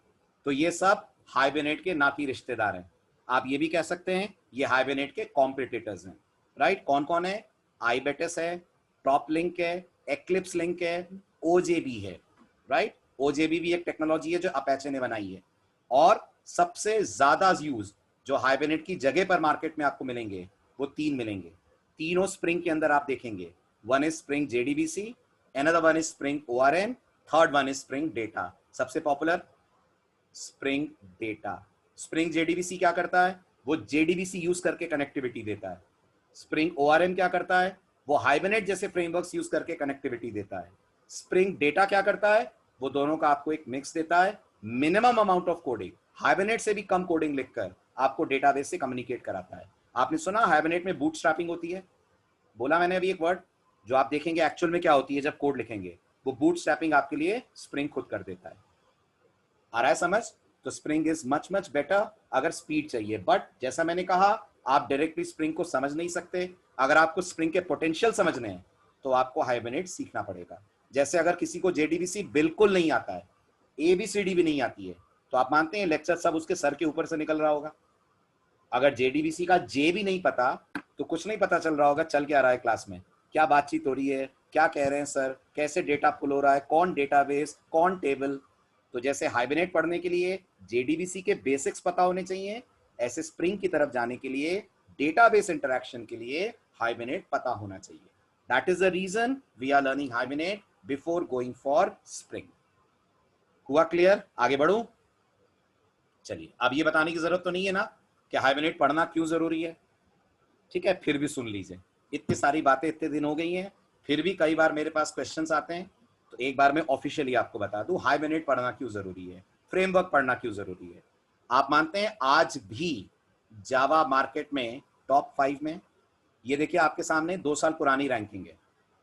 तो ये सब हाइबरनेट के नाती रिश्तेदार हैं। आप ये भी कह सकते हैं ये हाइबरनेट के कॉम्पिटिटर्स हैं, राइट? कौन कौन है? iBetis है, टॉप लिंक है, एक्लिप्स लिंक है, OJB है, राइट? OJB भी एक टेक्नोलॉजी है जो अपेचे ने बनाई है। और सबसे ज्यादा यूज जो हाइबरनेट की जगह पर मार्केट में आपको मिलेंगे वो 3 मिलेंगे। तीनों स्प्रिंग के अंदर आप देखेंगे। One is spring JDBC, Another one is Spring ORM. Third one is Spring Data. सबसे popular Spring Data. Spring JDBC क्या करता है? वो JDBC यूज करके कनेक्टिविटी देता है. Spring ORM क्या करता है? वो हाइबरनेट जैसे फ्रेमवर्क्स यूज करके कनेक्टिविटी देता है. Spring Data क्या करता है? वो दोनों का आपको एक मिक्स देता है. Minimum amount of coding, hibernate से भी कम कोडिंग लिखकर आपको डेटाबेस से कम्युनिकेट कराता है. आपने सुना हाइबरनेट में बूटस्ट्रैपिंग होती है? बोला मैंने अभी एक वर्ड जो आप देखेंगे एक्चुअल में क्या होती है जब कोड लिखेंगे. वो बूटस्ट्रैपिंग आपके लिए स्प्रिंग खुद कर देता है. आ रहा है समझ? तो स्प्रिंग इज मच बेटर अगर स्पीड चाहिए. बट जैसा मैंने कहा, आप डायरेक्टली स्प्रिंग को समझ नहीं सकते. अगर आपको स्प्रिंग के पोटेंशियल समझने हैं तो आपको हाइबरनेट सीखना पड़ेगा. जैसे अगर किसी को जेडीबीसी बिल्कुल नहीं आता है, एबीसीडी भी नहीं आती है, तो आप मानते हैं लेक्चर सब उसके सर के ऊपर से निकल रहा होगा. अगर जेडीबीसी का जे भी नहीं पता तो कुछ नहीं पता चल रहा होगा चल क्या रहा है क्लास में, क्या बातचीत हो रही है, क्या कह रहे हैं सर, कैसे डेटा पुल हो रहा है, कौन डेटाबेस, कौन टेबल. तो जैसे हाइबरनेट पढ़ने के लिए जेडीबीसी के बेसिक्स पता होने चाहिए, ऐसे स्प्रिंग की तरफ जाने के लिए, डेटाबेस इंटरैक्शन के लिए हाइबरनेट पता होना चाहिए. That is the reason we are learning Hibernate before going for Spring. हुआ क्लियर? आगे बढ़ूं? चलिए, अब ये बताने की जरूरत तो नहीं है ना कि हाइबरनेट पढ़ना क्यों जरूरी है. ठीक है, फिर भी सुन लीजिए. इतनी सारी बातें इतने दिन हो गई हैं, फिर भी कई बार मेरे पास क्वेश्चंस आते हैं, तो एक बार मैं ऑफिशियली आपको बता दूं हाइबरनेट पढ़ना क्यों जरूरी है, फ्रेमवर्क पढ़ना क्यों जरूरी है. आप मानते हैं आज भी जावा मार्केट में टॉप 5 में? ये देखिए आपके सामने 2 साल पुरानी रैंकिंग है,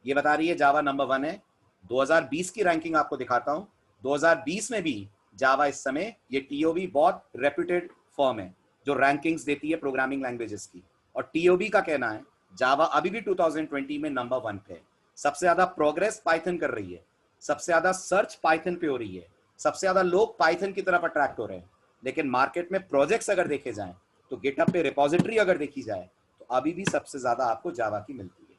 ये बता रही है जावा नंबर 1 है. 2020 की रैंकिंग आपको दिखाता हूं. 2020 में भी जावा इस समय, ये टीओबी बहुत रेप्यूटेड फर्म है जो रैंकिंग्स देती है प्रोग्रामिंग लैंग्वेजेस की, और टीओबी का कहना है जावा अभी भी 2020 में नंबर 1 पे है. सबसे ज्यादा प्रोग्रेस पाइथन कर रही है, सबसे ज्यादा सर्च पाइथन पे हो रही है, सबसे ज्यादा लोग पाइथन की तरफ अट्रैक्ट हो रहे हैं. लेकिन मार्केट में प्रोजेक्ट्स अगर देखे जाएं तो गिटहब पे रिपोजिटरी अगर देखी जाए तो अभी भी सबसे ज्यादा आपको जावा की मिलती है.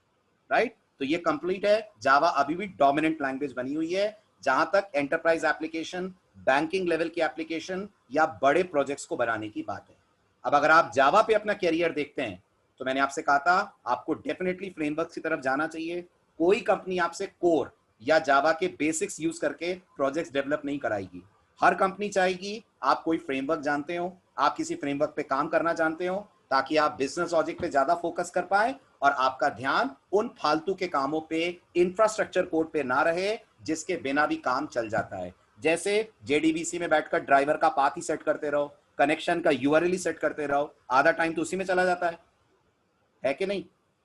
राइट? तो ये कंप्लीट है, जावा अभी भी डोमिनेंट लैंग्वेज बनी हुई है जहां तक एंटरप्राइज एप्लीकेशन, बैंकिंग लेवल की एप्लीकेशन या बड़े प्रोजेक्ट्स को बनाने की बात है. अब अगर आप जावा पे अपना कैरियर देखते हैं तो मैंने आपसे कहा था आपको डेफिनेटली फ्रेमवर्क की तरफ जाना चाहिए. कोई कंपनी आपसे कोर या जावा के बेसिक्स यूज करके प्रोजेक्ट्स डेवलप नहीं कराएगी. हर कंपनी चाहेगी आप कोई फ्रेमवर्क जानते हो, आप किसी फ्रेमवर्क पे काम करना जानते हो, ताकि आप बिजनेस लॉजिक पे ज्यादा फोकस कर पाए और आपका ध्यान उन फालतू के कामों पे, इंफ्रास्ट्रक्चर कोड पे ना रहे जिसके बिना भी काम चल जाता है. जैसे जेडीबीसी में बैठकर ड्राइवर का पाथ ही सेट करते रहो, कनेक्शन का यूआरएल ही सेट करते रहो, आधा टाइम तो उसी में चला जाता है कि नहीं?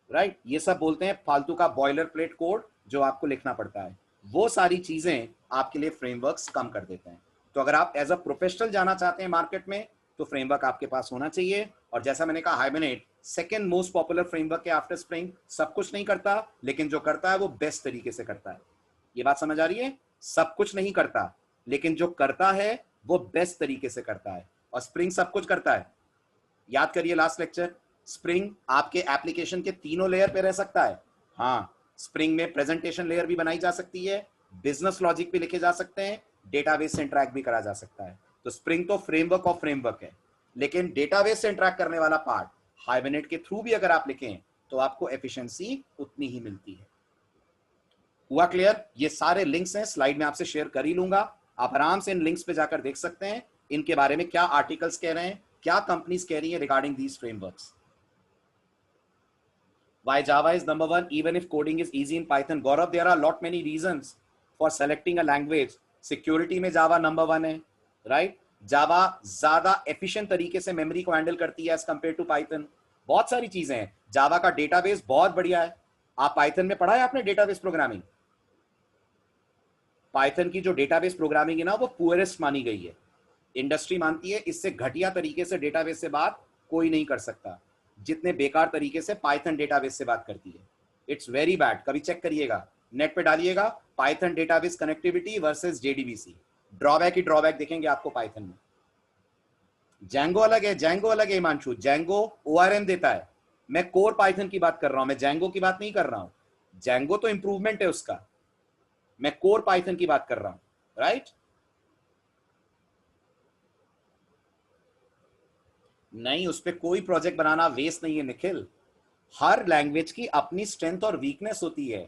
राइट? ये सब बोलते हैं फालतू का बॉयलर प्लेट कोड जो आपको लिखना पड़ता है. वो सारी चीजें आपके लिए फ्रेमवर्क्स कम कर देते हैं. तो अगर आप एज अ प्रोफेशनल जाना चाहते हैं मार्केट में तो फ्रेमवर्क आपके पास होना चाहिए. और जैसा मैंने कहा hibernate second most popular framework है आफ्टर स्प्रिंग. सब कुछ नहीं करता, लेकिन जो करता है वो बेस्ट तरीके से करता है. ये बात समझ आ रही है? सब कुछ नहीं करता, लेकिन जो करता है वो बेस्ट तरीके से करता है. और स्प्रिंग सब कुछ करता है. याद करिए लास्ट लेक्चर, स्प्रिंग आपके एप्लीकेशन के तीनों लेयर पे रह सकता है. हाँ, स्प्रिंग में प्रेजेंटेशन लेयर भी बनाई जा सकती है, बिजनेस लॉजिक भी लिखे जा सकते हैं, डेटाबेस से इंटरैक्ट भी करा जा सकता है. तो स्प्रिंग तो फ्रेमवर्क ऑफ फ्रेमवर्क है, लेकिन डेटाबेस से इंटरैक्ट करने वाला पार्ट हाइबरनेट के थ्रू भी अगर आप लिखें तो आपको एफिशिएंसी उतनी ही मिलती है. हुआ क्लियर? ये सारे लिंक्स हैं, स्लाइड में आपसे शेयर कर ही लूंगा. आप आराम से इन लिंक्स पे जाकर देख सकते हैं इनके बारे में, क्या आर्टिकल्स कह रहे हैं, क्या कंपनीज कह रही हैं regarding these frameworks. Why Java is number 1 even if coding is easy in Python? Gaurav, there are lot many reasons for selecting a language. Security में Java number 1 है, right? Java ज़्यादा efficient तरीके से memory को handle करती है as compared to Python. बहुत सारी चीजें हैं. Java का database बहुत बढ़िया है. आप Python में पढ़ा है आपने database programming? Python की जो database programming है ना वो purest मानी गई है. इंडस्ट्री मानती है इससे घटिया तरीके से डेटाबेस से बात कोई नहीं कर सकता जितने बेकार तरीके से पाइथन डेटाबेस से बात करती है. It's very bad. कभी चेक करिएगा, नेट पे डालिएगा Python database connectivity versus JDBC. Drawback ही ड्रॉबैक दिखेंगे आपको पाइथन में. जैंगो अलग है, जैंगो अलग है हिमांशु. जैंगो ओआरएम देता है. मैं कोर पाइथन की बात कर रहा हूं, मैं जैंगो की बात नहीं कर रहा हूं. जैंगो तो इंप्रूवमेंट है उसका, मैं कोर पाइथन की बात कर रहा हूं. राइट? नहीं, उस पर कोई प्रोजेक्ट बनाना वेस्ट नहीं है निखिल. हर लैंग्वेज की अपनी स्ट्रेंथ और वीकनेस होती है.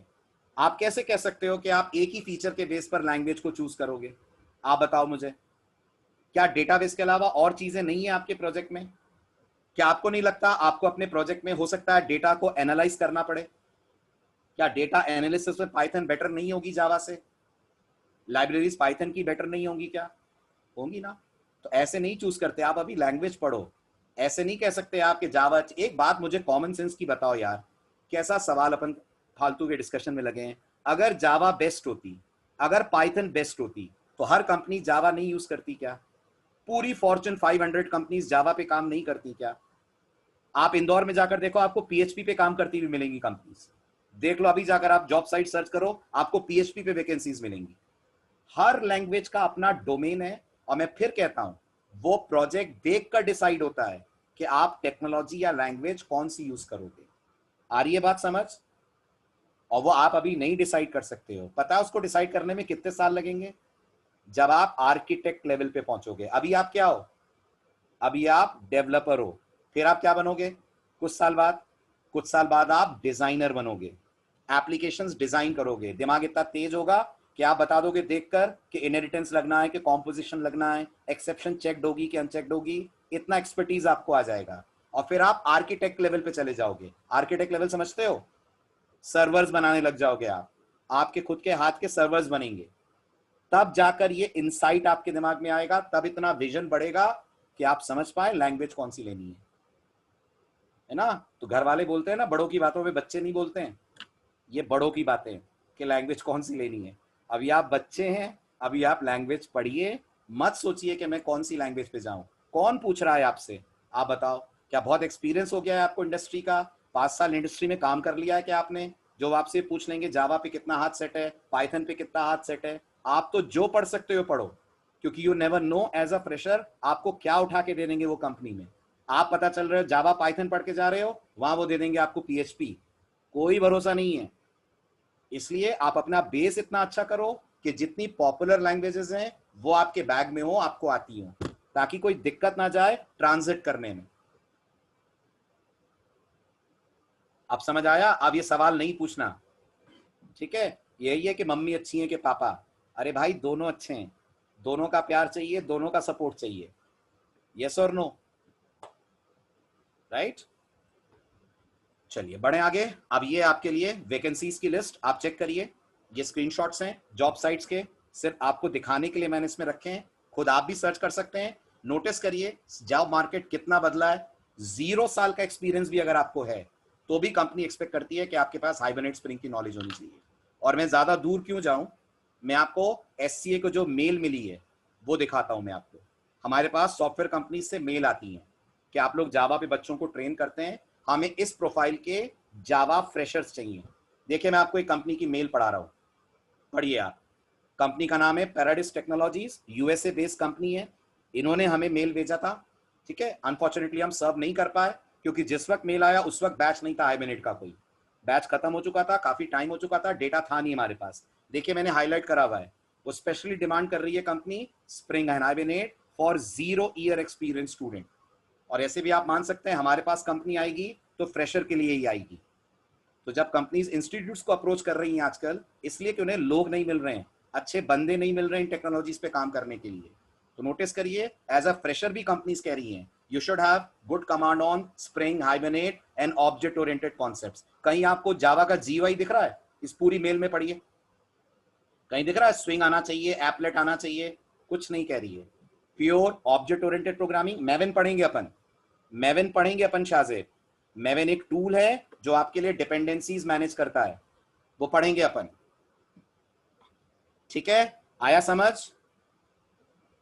आप कैसे कह सकते हो कि आप एक ही फीचर के बेस पर लैंग्वेज को चूज करोगे? आप बताओ मुझे, क्या डेटाबेस के अलावा और चीजें नहीं है आपके प्रोजेक्ट में? क्या आपको नहीं लगता आपको अपने प्रोजेक्ट में हो सकता है डेटा को एनालाइज करना पड़े? क्या डेटा एनालिसिस में पाइथन बेटर नहीं होगी जावा से? लाइब्रेरीज पाइथन की बेटर नहीं होंगी क्या? होंगी ना। तो ऐसे नहीं चूज करते आप, अभी लैंग्वेज पढ़ो। ऐसे नहीं कह सकते आप कि जावा। एक बात मुझे कॉमन सेंस की बताओ यार, कैसा सवाल अपन फालतू के डिस्कशन में लगे हैं। अगर जावा बेस्ट होती, अगर पाइथन बेस्ट होती, तो हर कंपनी जावा नहीं यूज करती क्या? पूरी फॉर्च्यून 500 कंपनीज जावा पे काम नहीं करती क्या? आप इंदौर में जाकर देखो, आपको पीएचपी पे काम करती हुई मिलेंगी कंपनीज। देख लो, अभी जाकर आप जॉब साइट सर्च करो, आपको पीएचपी पे वैकेंसीज मिलेंगी। हर लैंग्वेज का अपना डोमेन है। और मैं फिर कहता हूं, वो प्रोजेक्ट देखकर डिसाइड होता है कि आप टेक्नोलॉजी या लैंग्वेज कौन सी यूज करोगे। आ रही है बात समझ? और वो आप अभी नहीं डिसाइड कर सकते हो। पता है उसको डिसाइड करने में कितने साल लगेंगे? जब आप आर्किटेक्ट लेवल पे पहुंचोगे। अभी आप क्या हो? अभी आप डेवलपर हो। फिर आप क्या बनोगे कुछ साल बाद? कुछ साल बाद आप डिजाइनर बनोगे, एप्लीकेशंस डिजाइन करोगे। दिमाग इतना तेज होगा कि आप बता दोगे देखकर कि इनहेरिटेंस लगना है कि कॉम्पोजिशन लगना है, एक्सेप्शन चेक्ड होगी कि अनचेक्ड होगी। इतना एक्सपर्टीज आपको आ जाएगा। और फिर आप आर्किटेक्ट लेवल पे चले जाओगे। आर्किटेक्ट लेवल समझते हो? सर्वर्स बनाने लग जाओगे आप। आपके खुद के हाथ के सर्वर्स बनेंगे। तब जाकर ये इंसाइट आपके दिमाग में आएगा, तब इतना विजन बढ़ेगा कि आप समझ पाए लैंग्वेज कौन सी लेनी है ना। तो घर वाले बोलते हैं ना, बड़ों की बातों में बच्चे नहीं बोलते हैं। ये बड़ों की बातें कि लैंग्वेज कौन सी लेनी है। अभी आप बच्चे हैं, अभी आप लैंग्वेज पढ़िए। मत सोचिए कि मैं कौन सी लैंग्वेज पे जाऊं। कौन पूछ रहा है आपसे? आप बताओ, क्या बहुत एक्सपीरियंस हो गया है आपको इंडस्ट्री का? 5 साल इंडस्ट्री में काम कर लिया है क्या आपने? जो आपसे पूछ लेंगे जावा पे कितना हाथ सेट है, पाइथन पे कितना हाथ सेट है। आप तो जो पढ़ सकते हो पढ़ो, क्योंकि you never know as a fresher आपको क्या उठा के दे देंगे वो कंपनी में। आप पता चल रहे हो जावा पाइथन पढ़ के जा रहे हो, वहां वो दे देंगे आपको पीएचपी। कोई भरोसा नहीं है। इसलिए आप अपना बेस इतना अच्छा करो कि जितनी पॉपुलर लैंग्वेजेस हैं वो आपके बैग में हो, आपको आती हो, ताकि कोई दिक्कत ना जाए ट्रांजिट करने में। अब समझ आया? अब ये सवाल नहीं पूछना, ठीक है? यही है कि मम्मी अच्छी है कि पापा। अरे भाई दोनों अच्छे हैं, दोनों का प्यार चाहिए, दोनों का सपोर्ट चाहिए। यस और नो? राइट। चलिए बढ़े आगे। अब ये आपके लिए वैकेंसीज की लिस्ट आप चेक करिए। ये स्क्रीनशॉट्स हैं जॉब साइट्स के, सिर्फ आपको दिखाने के लिए मैंने इसमें रखे हैं। खुद आप भी सर्च कर सकते हैं। नोटिस करिए जॉब मार्केट कितना बदला है। 0 साल का एक्सपीरियंस भी अगर आपको है तो भी कंपनी एक्सपेक्ट करती है कि आपके पास हाइबरनेट स्प्रिंग की नॉलेज होनी चाहिए। और मैं ज्यादा दूर क्यों जाऊं, मैं आपको एससीए को जो मेल मिली है वो दिखाता हूं मैं आपको। हमारे पास सॉफ्टवेयर कंपनी से मेल आती है कि आप लोग जावा पे बच्चों को ट्रेन करते हैं, हमें इस प्रोफाइल के जावा फ्रेशर्स चाहिए। देखिए मैं आपको एक कंपनी की मेल पढ़ा रहा हूं, पढ़िए आप। कंपनी का नाम है paradise technologies, USA based company है। इन्होंने हमें मेल भेजा था, ठीक है। अनफॉर्चुनेटली हम सर्व नहीं कर पाए, क्योंकि जिस वक्त मेल आया उस वक्त बैच नहीं था हाइबरनेट का। कोई बैच खत्म हो चुका था, काफी टाइम हो चुका था, डेटा था नहीं हमारे पास। देखिए मैंने हाईलाइट करा हुआ है। वो स्पेशली डिमांड कर रही है company spring and hibernate for 0 year experience student. और ऐसे भी आप मान सकते हैं हमारे पास कंपनी आएगी तो फ्रेशर के लिए ही आएगी। तो जब कंपनीज इंस्टीट्यूट्स को अप्रोच कर रही हैं आजकल, इसलिए कि उन्हें लोग नहीं मिल रहे हैं, अच्छे बंदे नहीं मिल रहे हैं टेक्नोलॉजीज पे काम करने के लिए। तो नोटिस करिए, एज अ फ्रेशर भी कंपनीज कह रही हैं you should have good command on spring, hibernate and object oriented concepts. कहीं आपको जावा का जीयूआई दिख रहा है? इस पूरी मेल में पढ़िए, कहीं दिख रहा है स्विंग आना चाहिए, एपलेट आना चाहिए? कुछ नहीं कह रही है। Pure object oriented programming. Maven पढ़ेंगे अपन, मैविन पढ़ेंगे अपन शाहजेब। मैविन एक टूल है जो आपके लिए डिपेंडेंसीज मैनेज करता है, वो पढ़ेंगे अपन, ठीक है? आया समझ?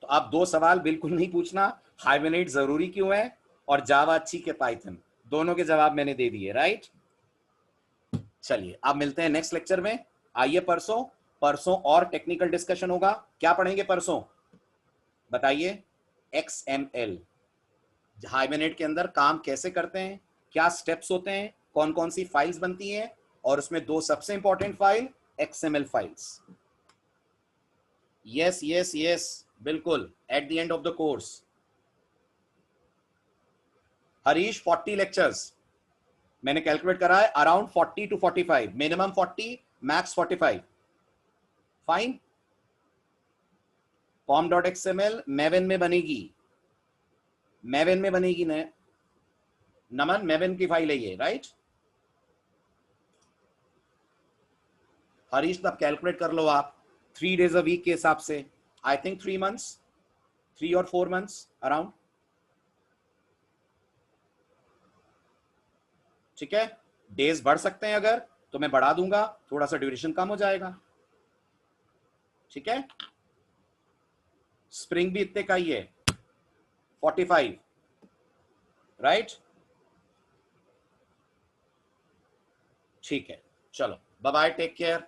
तो आप 2 सवाल बिल्कुल नहीं पूछना, हाइबरनेट जरूरी क्यों है और जावा अच्छी के पाइथन, दोनों के जवाब मैंने दे दिए, राइट। चलिए अब मिलते हैं नेक्स्ट लेक्चर में। आइए परसों, परसों और टेक्निकल डिस्कशन होगा। क्या पढ़ेंगे परसों बताइए? XML, हाइबरनेट के अंदर काम कैसे करते हैं, क्या स्टेप्स होते हैं, कौन कौन सी फाइल्स बनती हैं, और उसमें 2 सबसे important file XML files. Yes yes yes, बिल्कुल at the end of the course. Harish 40 lectures मैंने कैलकुलेट करा है, around 40 to 45, minimum 40 max 45 fine. pom.xml Maven में बनेगी, मेवन में बनेगी ने नमन, मेवन की फाइल है ये, राइट। हरीश तब कैलकुलेट कर लो आप 3 days अ वीक के हिसाब से, I think 3 months, 3 or 4 months around. ठीक है, डेज बढ़ सकते हैं अगर तो मैं बढ़ा दूंगा, थोड़ा सा ड्यूरेशन कम हो जाएगा। ठीक है, स्प्रिंग भी इतने का ही है 45, राइट। ठीक है, चलो बाय बाय, टेक केयर।